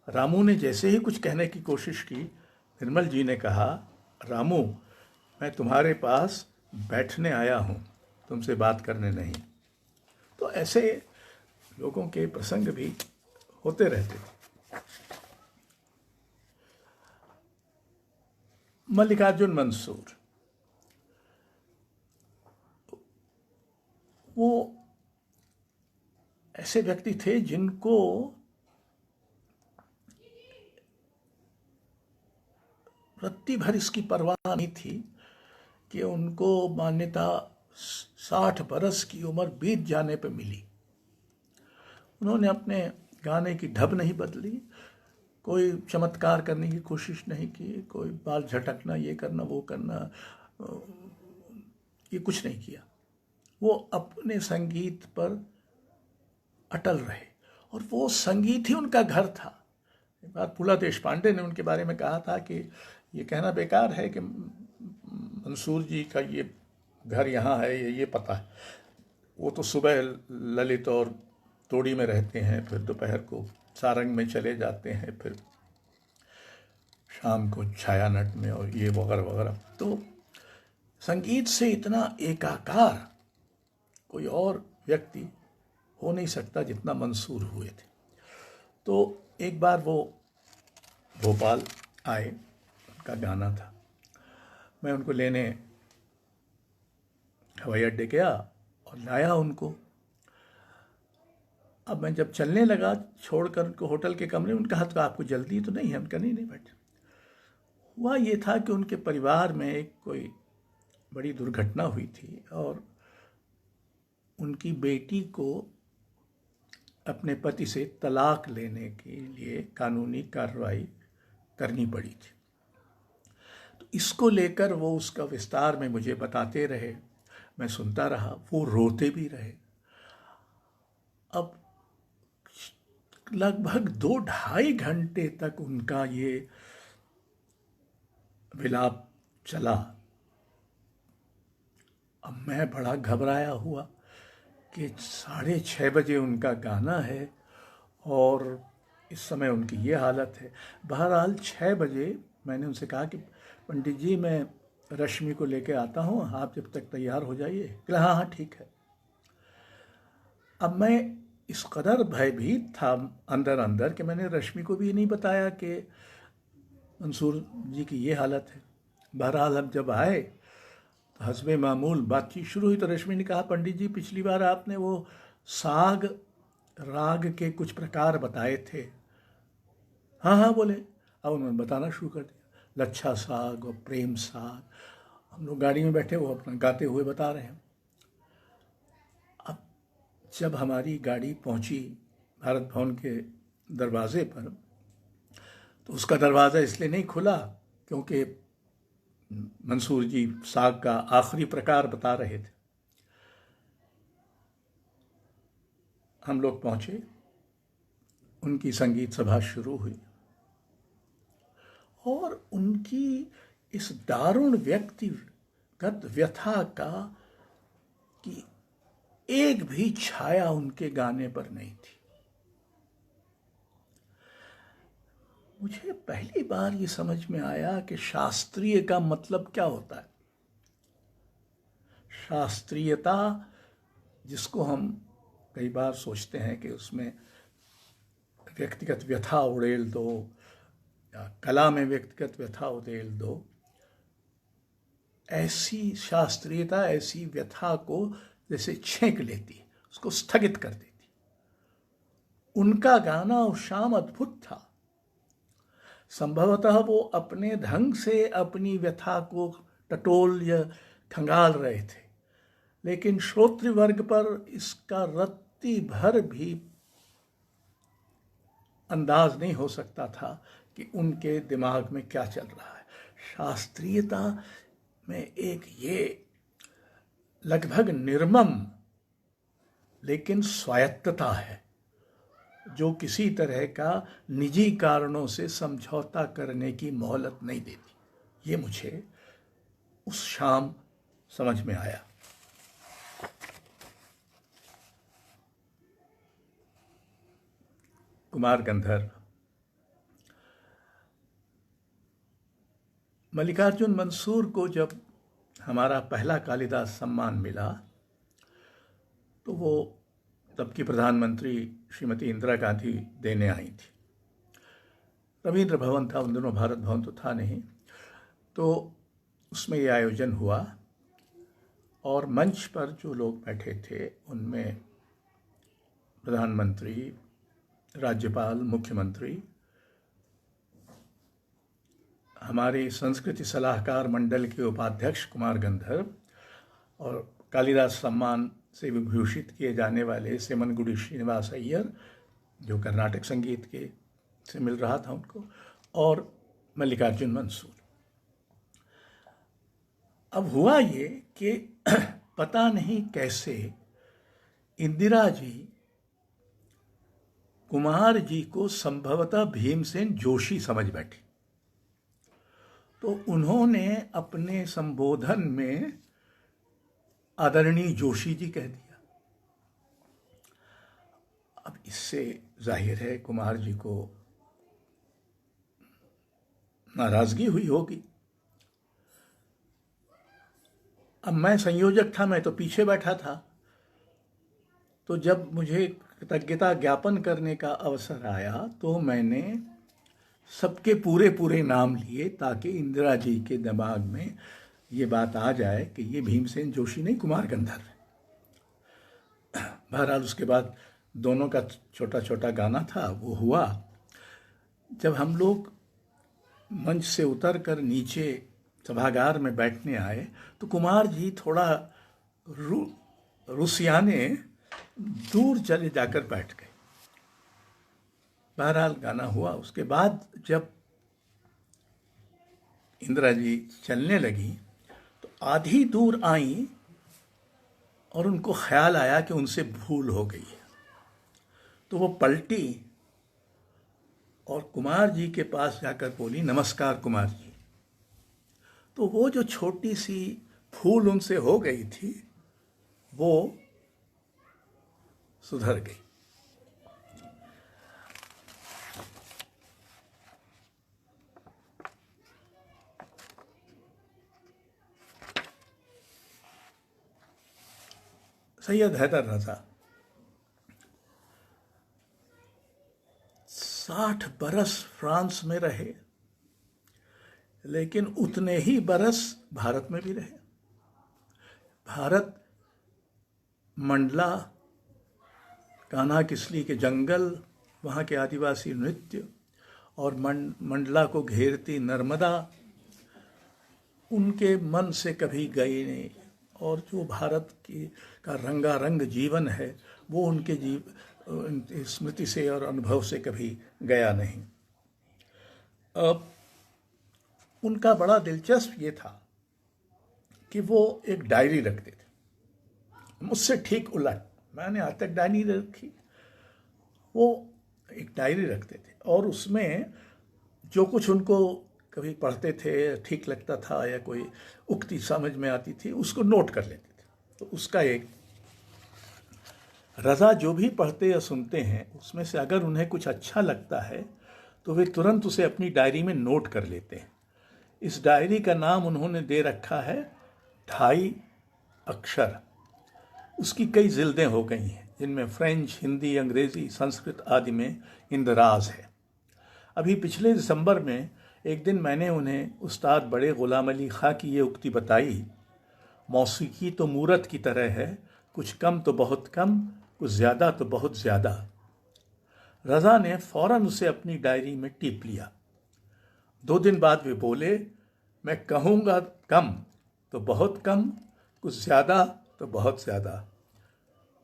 रामू ने जैसे ही कुछ कहने की कोशिश की, निर्मल जी ने कहा, रामू, मैं तुम्हारे पास बैठने आया हूँ, तुमसे बात करने नहीं। तो ऐसे लोगों के प्रसंग भी होते रहते थे। मल्लिकार्जुन मंसूर, वो ऐसे व्यक्ति थे जिनको रत्ती भर इसकी परवाह नहीं थी कि उनको मान्यता 60 बरस की उम्र बीत जाने पर मिली। उन्होंने अपने गाने की ढब नहीं बदली, कोई चमत्कार करने की कोशिश नहीं की, कोई बाल झटकना, ये करना वो करना, ये कुछ नहीं किया। वो अपने संगीत पर अटल रहे और वो संगीत ही उनका घर था। एक बार फूला देशपांडे ने उनके बारे में कहा था कि ये कहना बेकार है कि मंसूर जी का ये घर यहाँ है, ये पता है। वो तो सुबह ललित और तोड़ी में रहते हैं, फिर दोपहर को सारंग में चले जाते हैं, फिर शाम को छायानट में और ये वगैरह वगैरह। तो संगीत से इतना एकाकार कोई और व्यक्ति हो नहीं सकता जितना मंसूर हुए थे। तो एक बार वो भोपाल आए, उनका गाना था, मैं उनको लेने हवाई अड्डे गया और लाया उनको। अब मैं जब चलने लगा छोड़कर उनको होटल के कमरे में, उनका तो आपको जल्दी तो नहीं है? उनका नहीं बैठे। हुआ ये था कि उनके परिवार में एक कोई बड़ी दुर्घटना हुई थी और उनकी बेटी को अपने पति से तलाक लेने के लिए कानूनी कार्रवाई करनी पड़ी थी। तो इसको लेकर वो उसका विस्तार में मुझे बताते रहे, मैं सुनता रहा, वो रोते भी रहे। अब लगभग 2-2.5 घंटे तक उनका ये विलाप चला। अब मैं बड़ा घबराया हुआ कि 6:30 बजे उनका गाना है और इस समय उनकी ये हालत है। बहरहाल 6 बजे मैंने उनसे कहा कि पंडित जी मैं रश्मि को लेके आता हूँ, आप जब तक तैयार हो जाइए। कहा हाँ हाँ ठीक है। अब मैं इस कदर भयभीत था अंदर अंदर कि मैंने रश्मि को भी नहीं बताया कि मंसूर जी की ये हालत है। बहरहाल हम जब आए तो हस्बे मामूल बातचीत शुरू हुई। तो रश्मि ने कहा पंडित जी पिछली बार आपने वो साग राग के कुछ प्रकार बताए थे। हाँ हाँ बोले। अब उन्होंने बताना शुरू कर दिया, लच्छा साग और प्रेम साग। हम लोग गाड़ी में बैठे, वो अपना गाते हुए बता रहे हैं। अब जब हमारी गाड़ी पहुंची भारत भवन के दरवाजे पर, तो उसका दरवाज़ा इसलिए नहीं खुला क्योंकि मंसूर जी साग का आखिरी प्रकार बता रहे थे। हम लोग पहुंचे, उनकी संगीत सभा शुरू हुई और उनकी इस दारुण व्यक्तिगत व्यथा का कि एक भी छाया उनके गाने पर नहीं थी। मुझे पहली बार ये समझ में आया कि शास्त्रीय का मतलब क्या होता है। शास्त्रीयता जिसको हम कई बार सोचते हैं कि उसमें व्यक्तिगत व्यथा उड़ेल दो या कला में व्यक्तिगत व्यथा उड़ेल दो, ऐसी शास्त्रीयता ऐसी व्यथा को जैसे छेंक लेती, उसको स्थगित कर देती। उनका गाना उस शाम अद्भुत था। संभवतः वो अपने ढंग से अपनी व्यथा को टटोल या खंगाल रहे थे, लेकिन श्रोतृ वर्ग पर इसका रत्ती भर भी अंदाज नहीं हो सकता था कि उनके दिमाग में क्या चल रहा है। शास्त्रीयता में एक ये लगभग निर्मम लेकिन स्वायत्तता है जो किसी तरह का निजी कारणों से समझौता करने की मोहलत नहीं देती। ये मुझे उस शाम समझ में आया। कुमार गंधर्व। मल्लिकार्जुन मंसूर को जब हमारा पहला कालिदास सम्मान मिला तो वो तब की प्रधानमंत्री श्रीमती इंदिरा गांधी देने आई थी। रविंद्र भवन था उन दिनों, भारत भवन तो था नहीं। तो उसमें ये आयोजन हुआ और मंच पर जो लोग बैठे थे उनमें प्रधानमंत्री, राज्यपाल, मुख्यमंत्री, हमारे संस्कृति सलाहकार मंडल के उपाध्यक्ष कुमार गंधर्व और कालिदास सम्मान से विभूषित किए जाने वाले सेमनगुड़ी श्रीनिवास अय्यर, जो कर्नाटक संगीत के से मिल रहा था उनको, और मल्लिकार्जुन मंसूर। अब हुआ ये कि पता नहीं कैसे इंदिरा जी कुमार जी को संभवतः भीमसेन जोशी समझ बैठी, तो उन्होंने अपने संबोधन में आदरणीय जोशी जी कह दिया। अब इससे जाहिर है कुमार जी को नाराजगी हुई होगी। अब मैं संयोजक था, मैं तो पीछे बैठा था, तो जब मुझे कृतज्ञता ज्ञापन करने का अवसर आया तो मैंने सबके पूरे पूरे नाम लिए ताकि इंदिरा जी के दिमाग में ये बात आ जाए कि ये भीमसेन जोशी नहीं, कुमार गंधर्व है। बहरहाल उसके बाद दोनों का छोटा छोटा गाना था, वो हुआ। जब हम लोग मंच से उतर कर नीचे सभागार में बैठने आए तो कुमार जी थोड़ा रुसियाने दूर चले जाकर बैठ गए। बहरहाल गाना हुआ। उसके बाद जब इंदिरा जी चलने लगी तो आधी दूर आई और उनको ख्याल आया कि उनसे भूल हो गई है, तो वो पलटी और कुमार जी के पास जाकर बोली, नमस्कार कुमार जी। तो वो जो छोटी सी भूल उनसे हो गई थी वो सुधर गई। सैयद हैदर रजा 60 बरस फ्रांस में रहे, लेकिन उतने ही बरस भारत में भी रहे। भारत, मंडला, कान्हा किसली के जंगल, वहाँ के आदिवासी नृत्य और मंडला को घेरती नर्मदा उनके मन से कभी गई नहीं, और जो भारत की का रंगारंग जीवन है वो उनके स्मृति से और अनुभव से कभी गया नहीं। अब उनका बड़ा दिलचस्प ये था कि वो एक डायरी रखते थे, मुझसे ठीक उलट। मैंने आज तक डायरी रखी, वो एक डायरी रखते थे और उसमें जो कुछ उनको कभी पढ़ते थे, ठीक लगता था या कोई उक्ति समझ में आती थी, उसको नोट कर लेते थे। तो उसका एक रज़ा जो भी पढ़ते या सुनते हैं उसमें से अगर उन्हें कुछ अच्छा लगता है तो वे तुरंत उसे अपनी डायरी में नोट कर लेते हैं। इस डायरी का नाम उन्होंने दे रखा है 2.5 अक्षर। उसकी कई जिल्दें हो गई हैं जिनमें फ्रेंच, हिंदी, अंग्रेजी, संस्कृत आदि में इंदराज है। अभी पिछले दिसंबर में एक दिन मैंने उन्हें उस्ताद बड़े गुलाम अली खां की ये उक्ति बताई, मौसीकी तो मूरत की तरह है, कुछ कम तो बहुत कम, कुछ ज़्यादा तो बहुत ज़्यादा। रज़ा ने फौरन उसे अपनी डायरी में टिप लिया। 2 दिन बाद वे बोले, मैं कहूँगा कम तो बहुत कम, कुछ ज़्यादा तो बहुत ज़्यादा।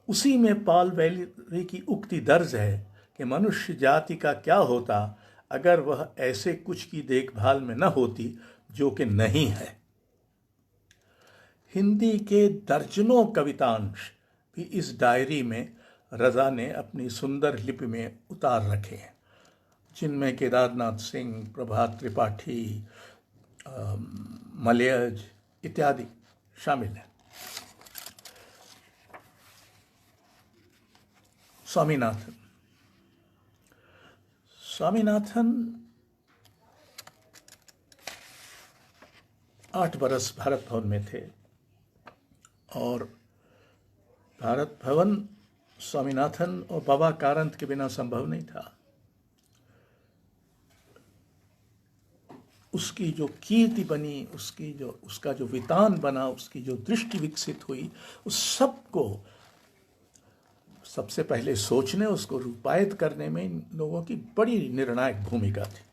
उसी में पॉल वैलेरी की उक्ति दर्ज है कि मनुष्य जाति का क्या होता अगर वह ऐसे कुछ की देखभाल में न होती जो कि नहीं है। हिंदी के दर्जनों कवितांश भी इस डायरी में रज़ा ने अपनी सुंदर लिपि में उतार रखे हैं, जिनमें केदारनाथ सिंह, प्रभात त्रिपाठी, मलयज इत्यादि शामिल हैं। स्वामीनाथन 8 बरस भारत भवन में थे और भारत भवन स्वामीनाथन और बाबा कारंत के बिना संभव नहीं था। उसकी जो कीर्ति बनी, उसका जो वितान बना, उसकी जो दृष्टि विकसित हुई, उस सब को सबसे पहले सोचने, उसको रूपायित करने में इन लोगों की बड़ी निर्णायक भूमिका थी।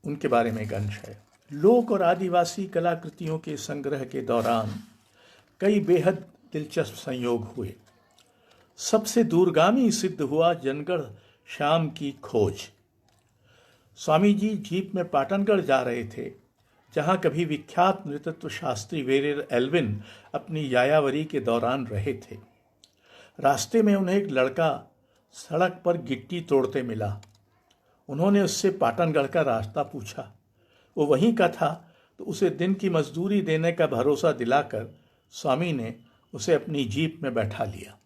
उनके बारे में एक अंश है। लोक और आदिवासी कलाकृतियों के संग्रह के दौरान कई बेहद दिलचस्प संयोग हुए। सबसे दूरगामी सिद्ध हुआ जनगढ़ श्याम की खोज। स्वामी जी जीप में पाटनगढ़ जा रहे थे, जहां कभी विख्यात नृतत्व शास्त्री वेरेर एल्विन अपनी यायावरी के दौरान रहे थे। रास्ते में उन्हें एक लड़का सड़क पर गिट्टी तोड़ते मिला। उन्होंने उससे पाटनगढ़ का रास्ता पूछा। वो वहीं का था, तो उसे दिन की मजदूरी देने का भरोसा दिलाकर स्वामी ने उसे अपनी जीप में बैठा लिया।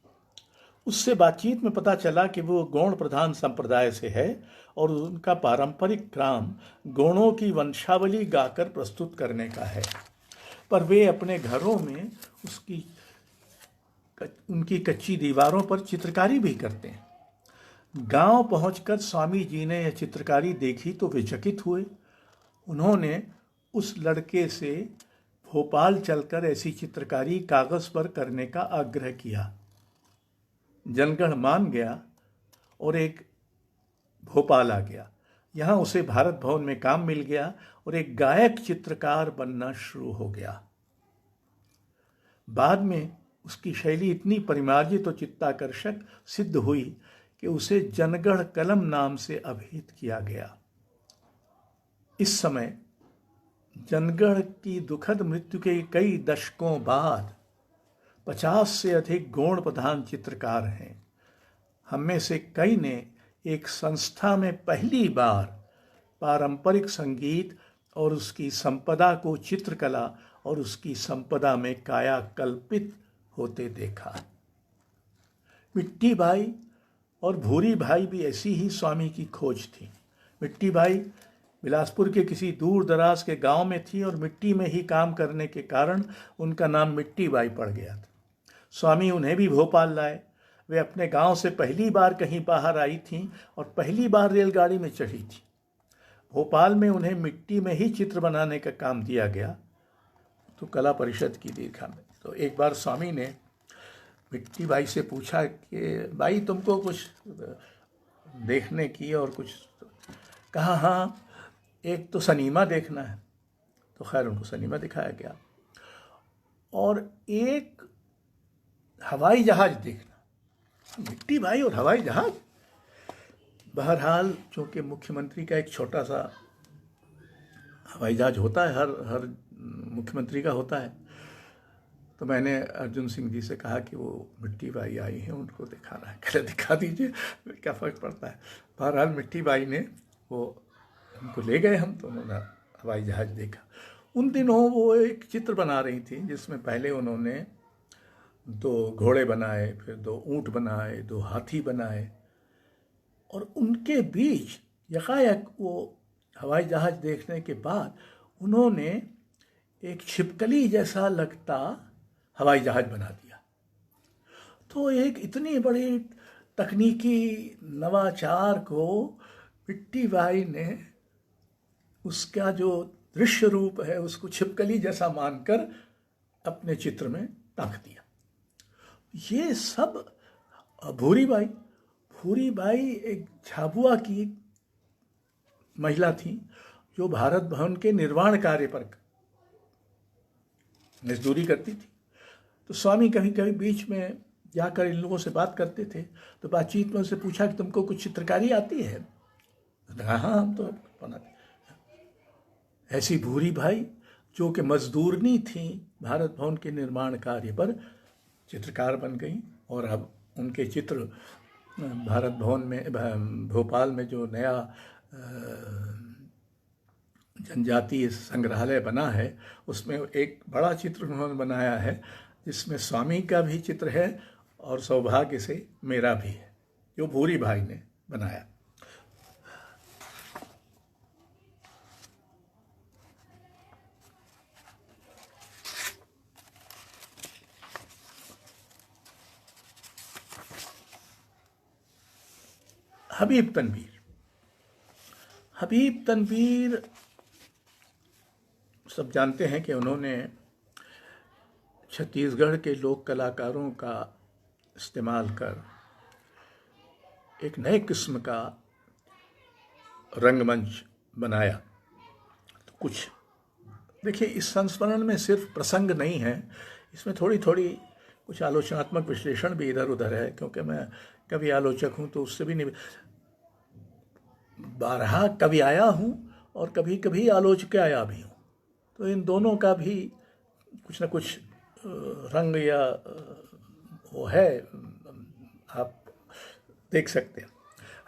उससे बातचीत में पता चला कि वो गौड़ प्रधान संप्रदाय से है और उनका पारंपरिक काम गौड़ों की वंशावली गाकर प्रस्तुत करने का है, पर वे अपने घरों में उनकी कच्ची दीवारों पर चित्रकारी भी करते हैं। गांव पहुंचकर स्वामी जी ने यह चित्रकारी देखी तो वे चकित हुए। उन्होंने उस लड़के से भोपाल चलकर ऐसी चित्रकारी कागज पर करने का आग्रह किया। जनगढ़ मान गया और एक भोपाल आ गया। यहाँ उसे भारत भवन में काम मिल गया और एक गायक चित्रकार बनना शुरू हो गया। बाद में उसकी शैली इतनी परिमार्जित और चित्ताकर्षक सिद्ध हुई कि उसे जनगढ़ कलम नाम से अभिहित किया गया। इस समय जनगढ़ की दुखद मृत्यु के कई दशकों बाद 50 से अधिक गौड़ प्रधान चित्रकार हैं। हम में से कई ने एक संस्था में पहली बार पारंपरिक संगीत और उसकी संपदा को चित्रकला और उसकी संपदा में कायाकल्पित होते देखा। मिट्टी भाई और भूरी भाई भी ऐसी ही स्वामी की खोज थी। मिट्टी भाई बिलासपुर के किसी दूर दराज के गांव में थी और मिट्टी में ही काम करने के कारण उनका नाम मिट्टी बाई पड़ गया था। स्वामी उन्हें भी भोपाल लाए। वे अपने गांव से पहली बार कहीं बाहर आई थीं और पहली बार रेलगाड़ी में चढ़ी थी। भोपाल में उन्हें मिट्टी में ही चित्र बनाने का काम दिया गया, तो कला परिषद की दीर्घा में। तो एक बार स्वामी ने मिट्टी बाई से पूछा कि भाई तुमको कुछ देखने की और कुछ, कहा हाँ एक तो सनीमा देखना है। तो खैर उनको सनीमा दिखाया गया और एक हवाई जहाज देखना। मिट्टी भाई और हवाई जहाज, बहरहाल चूंकि मुख्यमंत्री का एक छोटा सा हवाई जहाज होता है, हर मुख्यमंत्री का होता है, तो मैंने अर्जुन सिंह जी से कहा कि वो मिट्टी बाई आई हैं, उनको दिखाना है। कहले दिखा दीजिए, क्या फ़र्क पड़ता है। बहरहाल मिट्टी बाई ने वो उनको ले गए हम, तो उन्होंने हवाई जहाज देखा। उन दिनों वो एक चित्र बना रही थी जिसमें पहले उन्होंने 2 घोड़े बनाए, फिर 2 ऊँट बनाए, 2 हाथी बनाए, और उनके बीच यकायक वो हवाई जहाज देखने के बाद उन्होंने एक छिपकली जैसा लगता हवाई जहाज बना दिया। तो एक इतनी बड़ी तकनीकी नवाचार को मिट्टी बाई ने उसका जो दृश्य रूप है उसको छिपकली जैसा मानकर अपने चित्र में टांक दिया। ये सब भूरी बाई एक झाबुआ की महिला थी जो भारत भवन के निर्माण कार्य पर मजदूरी करती थी। तो स्वामी कभी कभी बीच में जाकर इन लोगों से बात करते थे, तो बातचीत में उनसे पूछा कि तुमको कुछ चित्रकारी आती है। हाँ हम तो बनाते। ऐसी भूरी भाई जो कि मजदूरनी थी भारत भवन के निर्माण कार्य पर, चित्रकार बन गई और अब उनके चित्र भारत भवन में, भोपाल में जो नया जनजातीय संग्रहालय बना है उसमें एक बड़ा चित्र उन्होंने बनाया है जिसमें स्वामी का भी चित्र है और सौभाग्य से मेरा भी है, जो भूरी भाई ने बनाया। हबीब तनवीर हबीब तनवीर, सब जानते हैं कि उन्होंने छत्तीसगढ़ के लोक कलाकारों का इस्तेमाल कर एक नए किस्म का रंगमंच बनाया। तो कुछ देखिए, इस संस्मरण में सिर्फ प्रसंग नहीं है, इसमें थोड़ी थोड़ी कुछ आलोचनात्मक विश्लेषण भी इधर उधर है, क्योंकि मैं कवि आलोचक हूँ तो उससे भी नहीं, बारहा कवि आया हूँ और कभी कभी आलोचक आया भी हूँ, तो इन दोनों का भी कुछ न कुछ रंग या वो है, आप देख सकते हैं।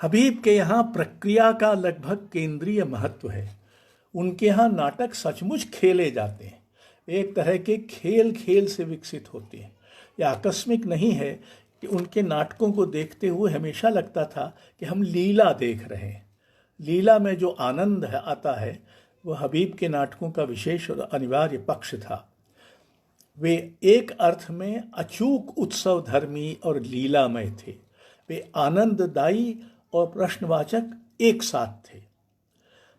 हबीब के यहाँ प्रक्रिया का लगभग केंद्रीय महत्व है। उनके यहाँ नाटक सचमुच खेले जाते हैं, एक तरह के खेल खेल से विकसित होते हैं। यह आकस्मिक नहीं है कि उनके नाटकों को देखते हुए हमेशा लगता था कि हम लीला देख रहे हैं। लीला में जो आनंद आता है वह हबीब के नाटकों का विशेष और अनिवार्य पक्ष था। वे एक अर्थ में अचूक उत्सव धर्मी और लीलामय थे। वे आनंददायी और प्रश्नवाचक एक साथ थे।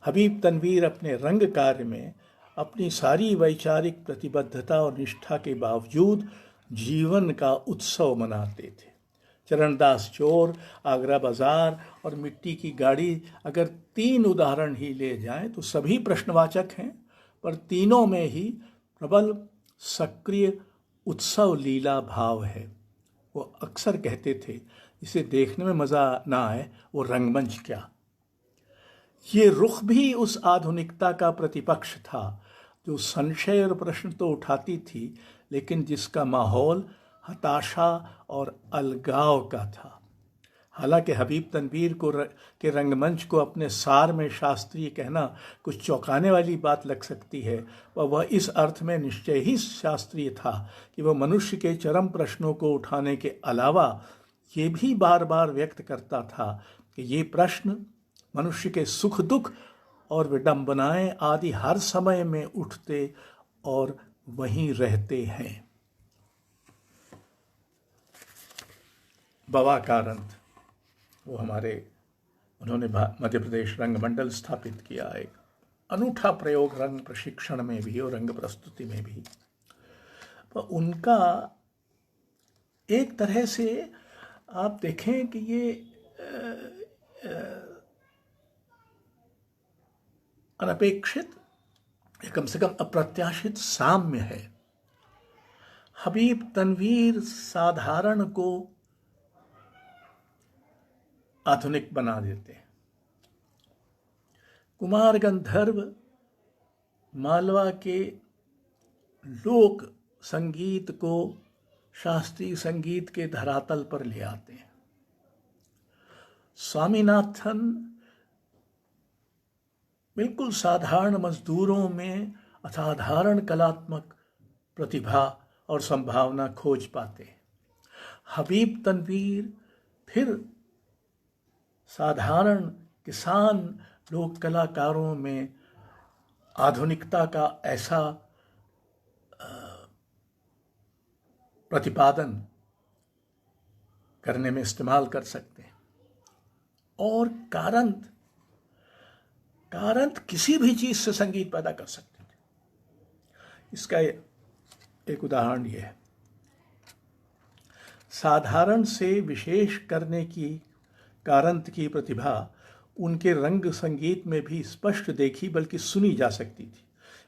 हबीब तनवीर अपने रंग कार्य में अपनी सारी वैचारिक प्रतिबद्धता और निष्ठा के बावजूद जीवन का उत्सव मनाते थे। चरणदास चोर, आगरा बाजार और मिट्टी की गाड़ी, अगर 3 उदाहरण ही ले जाएं तो सभी प्रश्नवाचक हैं, पर तीनों में ही प्रबल सक्रिय उत्सव लीला भाव है। वो अक्सर कहते थे, इसे देखने में मज़ा ना आए वो रंगमंच क्या। ये रुख भी उस आधुनिकता का प्रतिपक्ष था जो संशय और प्रश्न तो उठाती थी, लेकिन जिसका माहौल हताशा और अलगाव का था। हालांकि हबीब तनवीर के रंगमंच को अपने सार में शास्त्रीय कहना कुछ चौंकाने वाली बात लग सकती है, वह इस अर्थ में निश्चय ही शास्त्रीय था कि वह मनुष्य के चरम प्रश्नों को उठाने के अलावा ये भी बार बार व्यक्त करता था कि ये प्रश्न मनुष्य के सुख दुख और विडंबनाएं आदि हर समय में उठते और वहीं रहते हैं। बाबा कारंत, वो उन्होंने मध्य प्रदेश रंग मंडल स्थापित किया, एक अनूठा प्रयोग रंग प्रशिक्षण में भी और रंग प्रस्तुति में भी। पर उनका एक तरह से आप देखें कि ये अनपेक्षित या कम से कम अप्रत्याशित साम्य है। हबीब तनवीर साधारण को आधुनिक बना देते हैं। कुमार गंधर्व मालवा के लोक संगीत को शास्त्रीय संगीत के धरातल पर ले आते हैं। स्वामीनाथन बिल्कुल साधारण मजदूरों में असाधारण कलात्मक प्रतिभा और संभावना खोज पाते हैं। हबीब तनवीर फिर साधारण किसान लोक कलाकारों में आधुनिकता का ऐसा प्रतिपादन करने में इस्तेमाल कर सकते हैं। और कारंत किसी भी चीज से संगीत पैदा कर सकते थे। इसका एक उदाहरण यह है, साधारण से विशेष करने की कारंत की प्रतिभा उनके रंग संगीत में भी स्पष्ट देखी बल्कि सुनी जा सकती थी।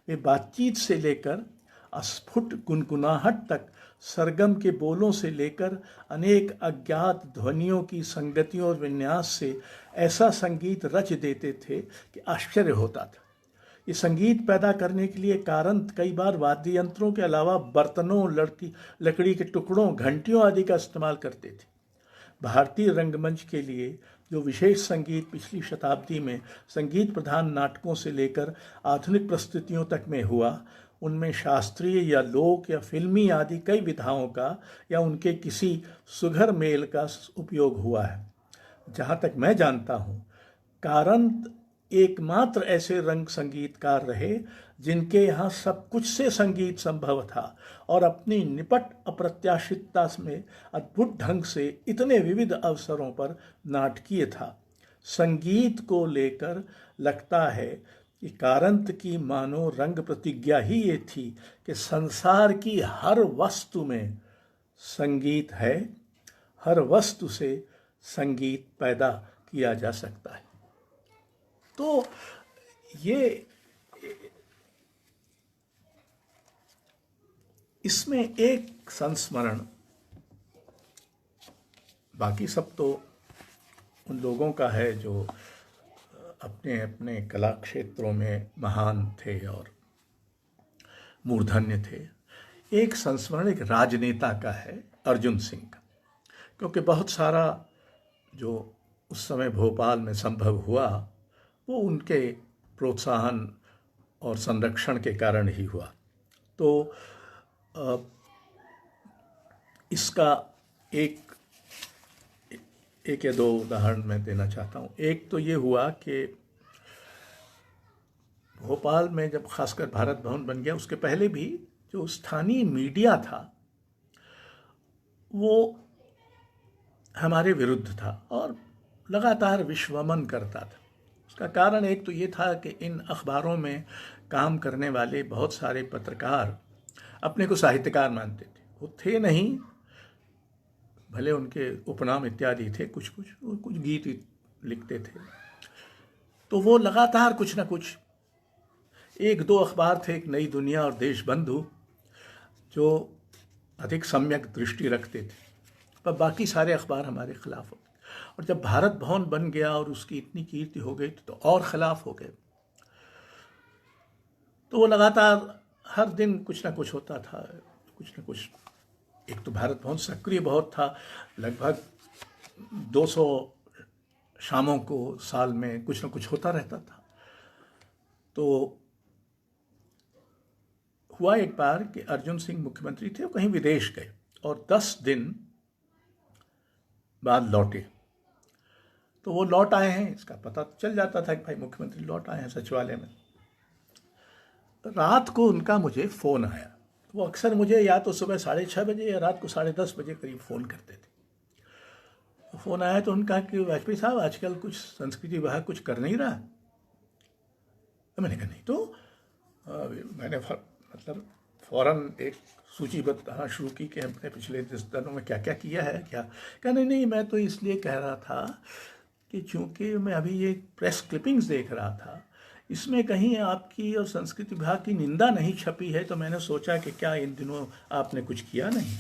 वे बातचीत से लेकर अस्फुट गुनगुनाहट तक, सरगम के बोलों से लेकर अनेक अज्ञात ध्वनियों की संगतियों और विन्यास से ऐसा संगीत रच देते थे कि आश्चर्य होता था। ये संगीत पैदा करने के लिए कारंत कई बार वाद्य यंत्रों के अलावा बर्तनों, लकड़ी के टुकड़ों, घंटियों आदि का इस्तेमाल करते थे। भारतीय रंगमंच के लिए जो विशेष संगीत पिछली शताब्दी में संगीत प्रधान नाटकों से लेकर आधुनिक प्रस्तुतियों तक में हुआ, उनमें शास्त्रीय या लोक या फिल्मी आदि कई विधाओं का या उनके किसी सुघर मेल का उपयोग हुआ है। जहाँ तक मैं जानता हूँ, कारंत एकमात्र ऐसे रंग संगीतकार रहे जिनके यहाँ सब कुछ से संगीत संभव था और अपनी निपट अप्रत्याशितता में अद्भुत ढंग से इतने विविध अवसरों पर नाटकीय था। संगीत को लेकर लगता है कि कारंत की मानो रंग प्रतिज्ञा ही ये थी कि संसार की हर वस्तु में संगीत है, हर वस्तु से संगीत पैदा किया जा सकता है। तो ये इसमें एक संस्मरण, बाकी सब तो उन लोगों का है जो अपने अपने कला क्षेत्रों में महान थे और मूर्धन्य थे। एक संस्मरण एक राजनेता का है, अर्जुन सिंह का, क्योंकि बहुत सारा जो उस समय भोपाल में संभव हुआ वो उनके प्रोत्साहन और संरक्षण के कारण ही हुआ। तो इसका एक या दो उदाहरण मैं देना चाहता हूँ। एक तो ये हुआ कि भोपाल में जब खासकर भारत भवन बन गया, उसके पहले भी जो स्थानीय मीडिया था वो हमारे विरुद्ध था और लगातार विश्वमन करता था। उसका कारण एक तो ये था कि इन अखबारों में काम करने वाले बहुत सारे पत्रकार अपने को साहित्यकार मानते थे। वो थे नहीं, भले उनके उपनाम इत्यादि थे, कुछ गीत लिखते थे। तो वो लगातार कुछ ना कुछ, एक दो अखबार थे, एक नई दुनिया और देशबंधु, जो अधिक सम्यक दृष्टि रखते थे, पर बाकी सारे अखबार हमारे खिलाफ हो गए। और जब भारत भवन बन गया और उसकी इतनी कीर्ति हो गई तो और खिलाफ हो गए। तो वो लगातार हर दिन कुछ ना कुछ होता था, कुछ ना कुछ। एक तो भारत भवन सक्रिय बहुत था, लगभग 200 शामों को साल में कुछ ना कुछ होता रहता था। तो हुआ एक बार कि अर्जुन सिंह मुख्यमंत्री थे, वो कहीं विदेश गए और 10 दिन बाद लौटे। तो वो लौट आए हैं, इसका पता चल जाता था कि भाई मुख्यमंत्री लौट आए हैं सचिवालय में। रात को उनका मुझे फ़ोन आया। वो अक्सर मुझे या तो सुबह 6:30 बजे या रात को 10:30 बजे करीब फ़ोन करते थे। फ़ोन आया तो उनका कि वाजपेयी साहब आजकल कुछ संस्कृति विभाग कुछ कर नहीं रहा। तो मैंने कहा नहीं। तो मैंने मतलब फ़ौरन एक सूची बताना शुरू की कि हमने पिछले 10 दिनों में क्या क्या किया है। क्या कहा, नहीं, मैं तो इसलिए कह रहा था कि चूँकि मैं अभी ये प्रेस क्लिपिंग्स देख रहा था, इसमें कहीं आपकी और संस्कृति विभाग की निंदा नहीं छपी है, तो मैंने सोचा कि क्या इन दिनों आपने कुछ किया नहीं।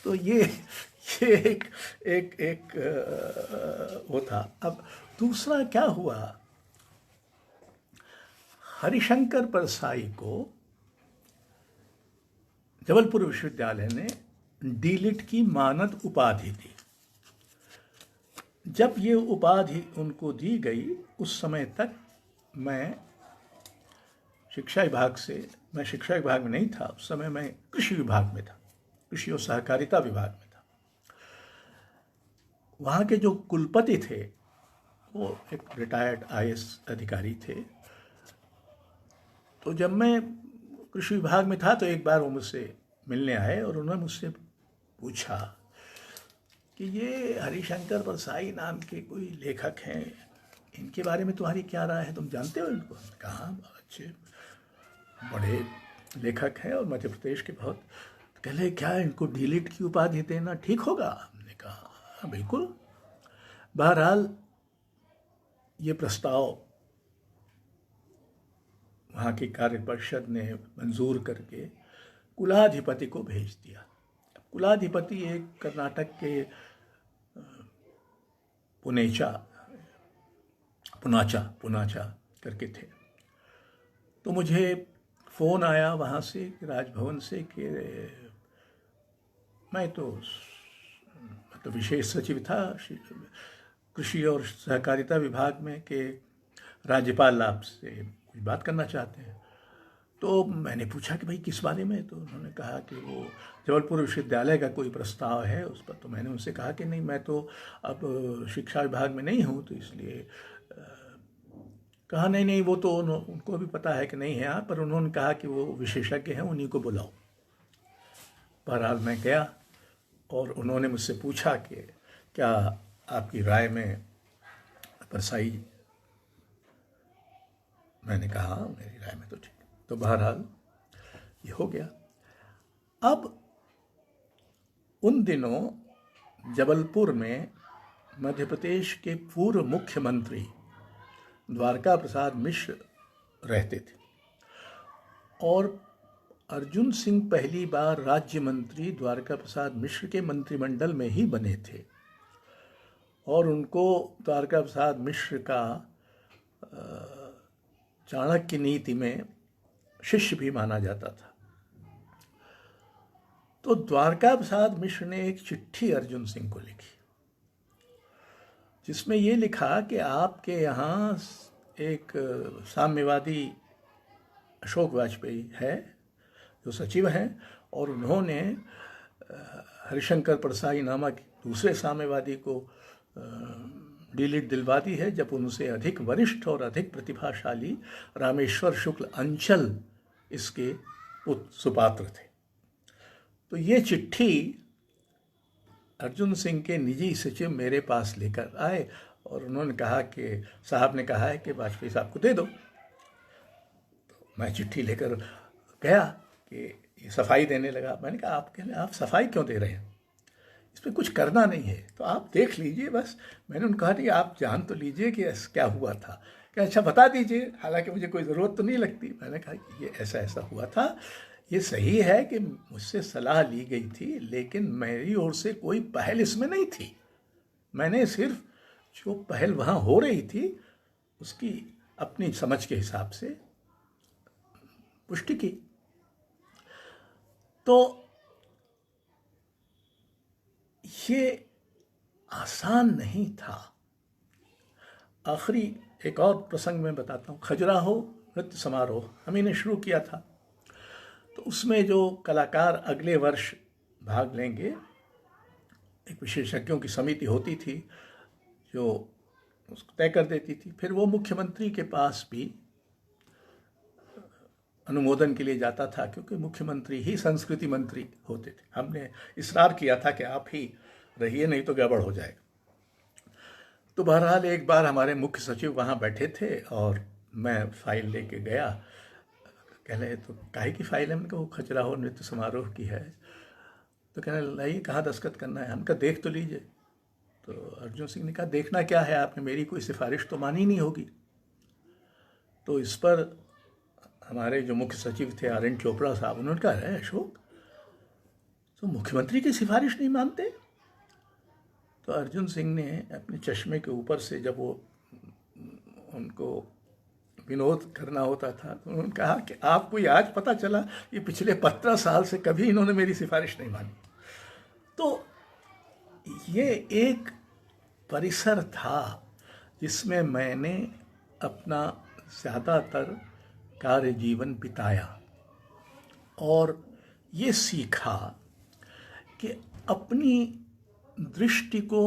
तो ये एक वो था। अब दूसरा क्या हुआ, हरिशंकर परसाई को जबलपुर विश्वविद्यालय ने डीलिट की मानद उपाधि दी। जब ये उपाधि उनको दी गई, उस समय तक मैं शिक्षा विभाग में नहीं था। उस समय मैं कृषि विभाग में था, कृषि और सहकारिता विभाग में था। वहाँ के जो कुलपति थे वो एक रिटायर्ड IAS अधिकारी थे। तो जब मैं कृषि विभाग में था तो एक बार वो मुझसे मिलने आए और उन्होंने मुझसे पूछा कि ये हरिशंकर परसाई नाम के कोई लेखक हैं, इनके बारे में तुम्हारी क्या राय है, तुम जानते हो इनको? कहा अच्छे बड़े लेखक हैं और मध्य प्रदेश के बहुत। कहले क्या इनको डीलिट की उपाधि देना ठीक होगा? हमने कहा हाँ बिल्कुल। बहरहाल ये प्रस्ताव वहाँ की कार्य परिषद ने मंजूर करके कुलाधिपति को भेज दिया। कुलाधिपति एक कर्नाटक के पुनाचा करके थे। तो मुझे फ़ोन आया वहाँ से, राजभवन से, कि मैं तो मतलब विशेष सचिव था कृषि और सहकारिता विभाग में, कि राज्यपाल आपसे कुछ बात करना चाहते हैं। तो मैंने पूछा कि भाई किस बारे में? तो उन्होंने कहा कि वो जबलपुर विश्वविद्यालय का कोई प्रस्ताव है उस पर। तो मैंने उनसे कहा कि नहीं, मैं तो अब शिक्षा विभाग में नहीं हूँ, तो इसलिए कहा नहीं वो तो उनको भी पता है कि नहीं है आप, पर उन्होंने कहा कि वो विशेषज्ञ हैं, उन्हीं को बुलाओ। बहरहाल मैं गया और उन्होंने मुझसे पूछा कि क्या आपकी राय में परसाई। मैंने कहा मेरी राय में तो ठीक है। तो बहरहाल ये हो गया। अब उन दिनों जबलपुर में मध्य प्रदेश के पूर्व मुख्यमंत्री द्वारका प्रसाद मिश्र रहते थे और अर्जुन सिंह पहली बार राज्य मंत्री द्वारका प्रसाद मिश्र के मंत्रिमंडल में ही बने थे और उनको द्वारका प्रसाद मिश्र का चाणक्य नीति में शिष्य भी माना जाता था। तो द्वारका प्रसाद मिश्र ने एक चिट्ठी अर्जुन सिंह को लिखी जिसमें ये लिखा कि आपके यहाँ एक साम्यवादी अशोक वाजपेयी है जो सचिव हैं और उन्होंने हरिशंकर परसाई नामक दूसरे साम्यवादी को डीलिट दिलवा दी है जब उनसे अधिक वरिष्ठ और अधिक प्रतिभाशाली रामेश्वर शुक्ल अंचल इसके सुपात्र थे। तो ये चिट्ठी अर्जुन सिंह के निजी सचिव मेरे पास लेकर आए और उन्होंने कहा कि साहब ने कहा है कि वाजपेयी साहब को दे दो। तो मैं चिट्ठी लेकर गया कि ये सफाई देने लगा। मैंने कहा आप सफाई क्यों दे रहे हैं, इसमें कुछ करना नहीं है तो आप देख लीजिए बस। मैंने उनको कहा कि आप जान तो लीजिए कि क्या हुआ था। कि अच्छा बता दीजिए, हालांकि मुझे कोई ज़रूरत तो नहीं लगती। मैंने कहा कि ये ऐसा ऐसा हुआ था, ये सही है कि मुझसे सलाह ली गई थी लेकिन मेरी ओर से कोई पहल इसमें नहीं थी। मैंने सिर्फ जो पहल वहाँ हो रही थी उसकी अपनी समझ के हिसाब से पुष्टि की। तो ये आसान नहीं था। आखिरी एक और प्रसंग मैं बताता हूँ। खजुराहो नृत्य समारोह हम ने शुरू किया था तो उसमें जो कलाकार अगले वर्ष भाग लेंगे एक विशेषज्ञों की समिति होती थी जो उसको तय कर देती थी। फिर वो मुख्यमंत्री के पास भी अनुमोदन के लिए जाता था क्योंकि मुख्यमंत्री ही संस्कृति मंत्री होते थे। हमने इसरार किया था कि आप ही रहिए नहीं तो गड़बड़ हो जाएगा। तो बहरहाल एक बार हमारे मुख्य सचिव वहाँ बैठे थे और मैं फाइल लेके गया। कह रहे तो काहे की फाइल है? हमने वो खजुराहो नृत्य समारोह की है। तो कहने लाइए कहाँ दस्तखत करना है? हमने कहा देख तो लीजिए। तो अर्जुन सिंह ने कहा देखना क्या है, आपने मेरी कोई सिफारिश तो मानी नहीं होगी। तो इस पर हमारे जो मुख्य सचिव थे RN चोपड़ा साहब, उन्होंने कहा अरे अशोक तो मुख्यमंत्री की सिफारिश नहीं मानते? तो अर्जुन सिंह ने अपने चश्मे के ऊपर से जब वो उनको विनोद करना होता था तो उन्होंने कहा कि आपको ये आज पता चला, ये पिछले 15 साल से कभी इन्होंने मेरी सिफारिश नहीं मानी। तो ये एक परिसर था जिसमें मैंने अपना ज़्यादातर कार्य जीवन बिताया और ये सीखा कि अपनी दृष्टि को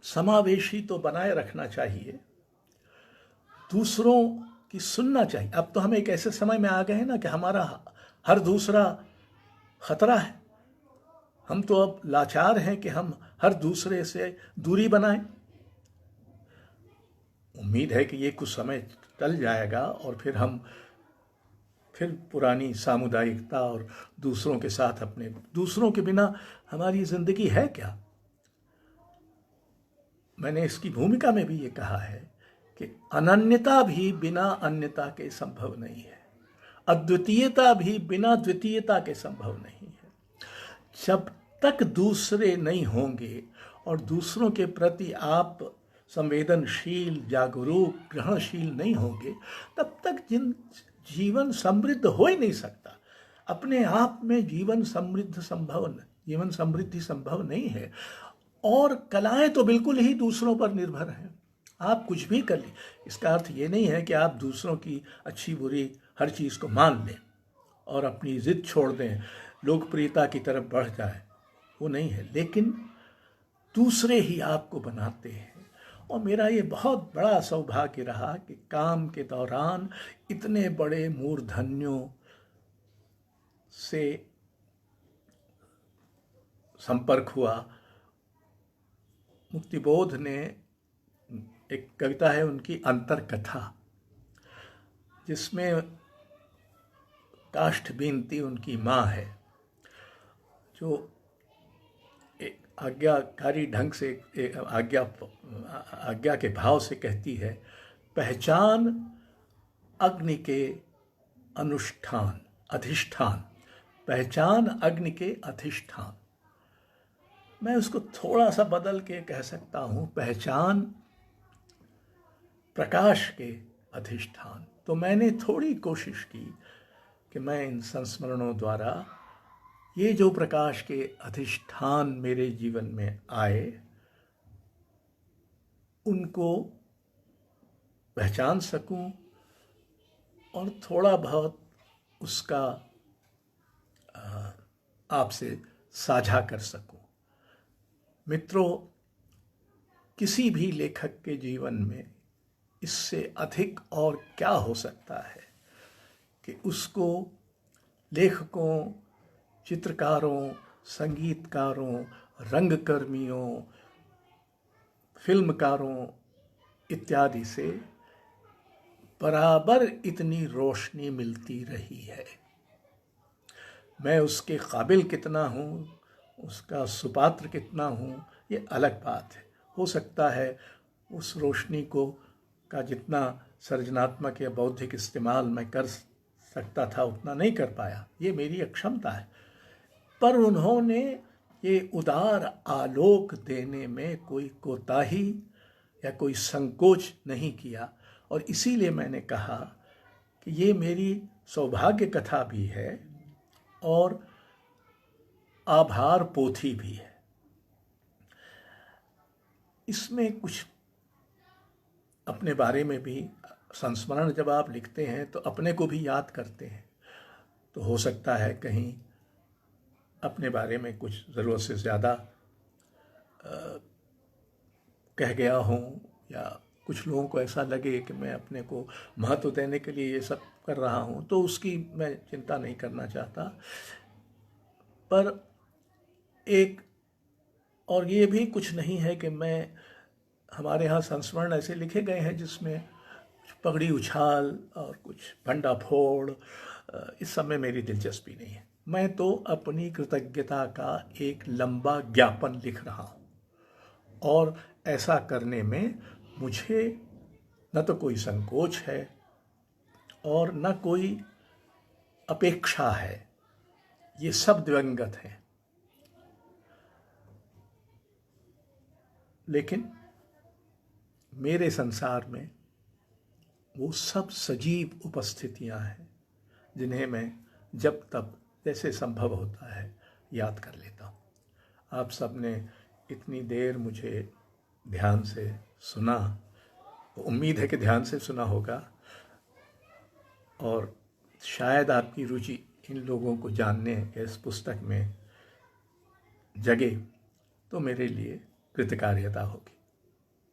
समावेशी तो बनाए रखना चाहिए, दूसरों की सुनना चाहिए। अब तो हम एक ऐसे समय में आ गए हैं ना कि हमारा हर दूसरा खतरा है। हम तो अब लाचार हैं कि हम हर दूसरे से दूरी बनाएं। उम्मीद है कि ये कुछ समय टल जाएगा और फिर हम फिर पुरानी सामुदायिकता और दूसरों के साथ अपने, दूसरों के बिना हमारी ज़िंदगी है क्या? मैंने इसकी भूमिका में भी ये कहा है कि अनन्यता भी बिना अन्यता के संभव नहीं है, अद्वितीयता भी बिना द्वितीयता के संभव नहीं है। जब तक दूसरे नहीं होंगे और दूसरों के प्रति आप संवेदनशील, जागरूक, ग्रहणशील नहीं होंगे, तब तक जीवन समृद्ध हो ही नहीं सकता। अपने आप में जीवन समृद्धि संभव नहीं है। और कलाएं तो बिल्कुल ही दूसरों पर निर्भर हैं। आप कुछ भी कर लें, इसका अर्थ ये नहीं है कि आप दूसरों की अच्छी बुरी हर चीज़ को मान लें और अपनी ज़िद छोड़ दें, लोकप्रियता की तरफ बढ़ जाए, वो नहीं है। लेकिन दूसरे ही आपको बनाते हैं। और मेरा ये बहुत बड़ा सौभाग्य रहा कि काम के दौरान इतने बड़े मूर्धन्यों से संपर्क हुआ। मुक्तिबोध ने एक कविता है उनकी अंतर कथा, जिसमें काष्ठ बीनती उनकी माँ है, जो एक आज्ञाकारी ढंग से आज्ञा के भाव से कहती है, पहचान अग्नि के अनुष्ठान अधिष्ठान, पहचान अग्नि के अधिष्ठान। मैं उसको थोड़ा सा बदल के कह सकता हूँ, पहचान प्रकाश के अधिष्ठान। तो मैंने थोड़ी कोशिश की कि मैं इन संस्मरणों द्वारा ये जो प्रकाश के अधिष्ठान मेरे जीवन में आए, उनको पहचान सकूं और थोड़ा बहुत उसका आपसे साझा कर सकूं। मित्रों, किसी भी लेखक के जीवन में इससे अधिक और क्या हो सकता है कि उसको लेखकों, चित्रकारों, संगीतकारों, रंगकर्मियों, फिल्मकारों इत्यादि से बराबर इतनी रोशनी मिलती रही है। मैं उसके काबिल कितना हूँ, उसका सुपात्र कितना हूँ, ये अलग बात है। हो सकता है उस रोशनी का जितना सृजनात्मक या बौद्धिक इस्तेमाल मैं कर सकता था उतना नहीं कर पाया, ये मेरी अक्षमता है। पर उन्होंने ये उदार आलोक देने में कोई कोताही या कोई संकोच नहीं किया, और इसीलिए मैंने कहा कि ये मेरी सौभाग्य कथा भी है और आभार पोथी भी है। इसमें कुछ अपने बारे में भी संस्मरण जब आप लिखते हैं तो अपने को भी याद करते हैं, तो हो सकता है कहीं अपने बारे में कुछ ज़रूरत से ज़्यादा कह गया हूँ, या कुछ लोगों को ऐसा लगे कि मैं अपने को महत्व देने के लिए ये सब कर रहा हूँ, तो उसकी मैं चिंता नहीं करना चाहता। पर एक और ये भी कुछ नहीं है कि मैं, हमारे यहाँ संस्मरण ऐसे लिखे गए हैं जिसमें कुछ पगड़ी उछाल और कुछ भंडा फोड़, इस सब में मेरी दिलचस्पी नहीं है। मैं तो अपनी कृतज्ञता का एक लंबा ज्ञापन लिख रहा हूँ, और ऐसा करने में मुझे न तो कोई संकोच है और न कोई अपेक्षा है। ये सब दिवंगत हैं, लेकिन मेरे संसार में वो सब सजीव उपस्थितियां हैं जिन्हें मैं जब तब जैसे संभव होता है याद कर लेता हूँ। आप सब ने इतनी देर मुझे ध्यान से सुना, उम्मीद है कि ध्यान से सुना होगा, और शायद आपकी रुचि इन लोगों को जानने इस पुस्तक में जगे तो मेरे लिए कृतकार्यता होगी।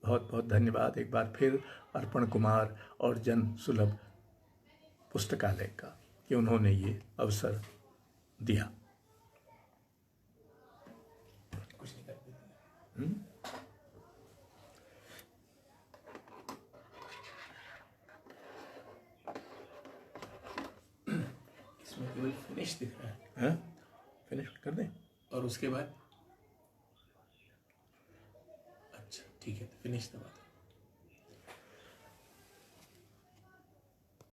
बहुत बहुत धन्यवाद एक बार फिर अर्पण कुमार और जन सुलभ पुस्तकालय का कि उन्होंने ये अवसर दिया। कुछ नहीं कर देते। इसमें केवल फिनिश दिख रहा है। हाँ, फिनिश कर दें। और उसके बाद अच्छा ठीक है, तो फिनिश दबा दो।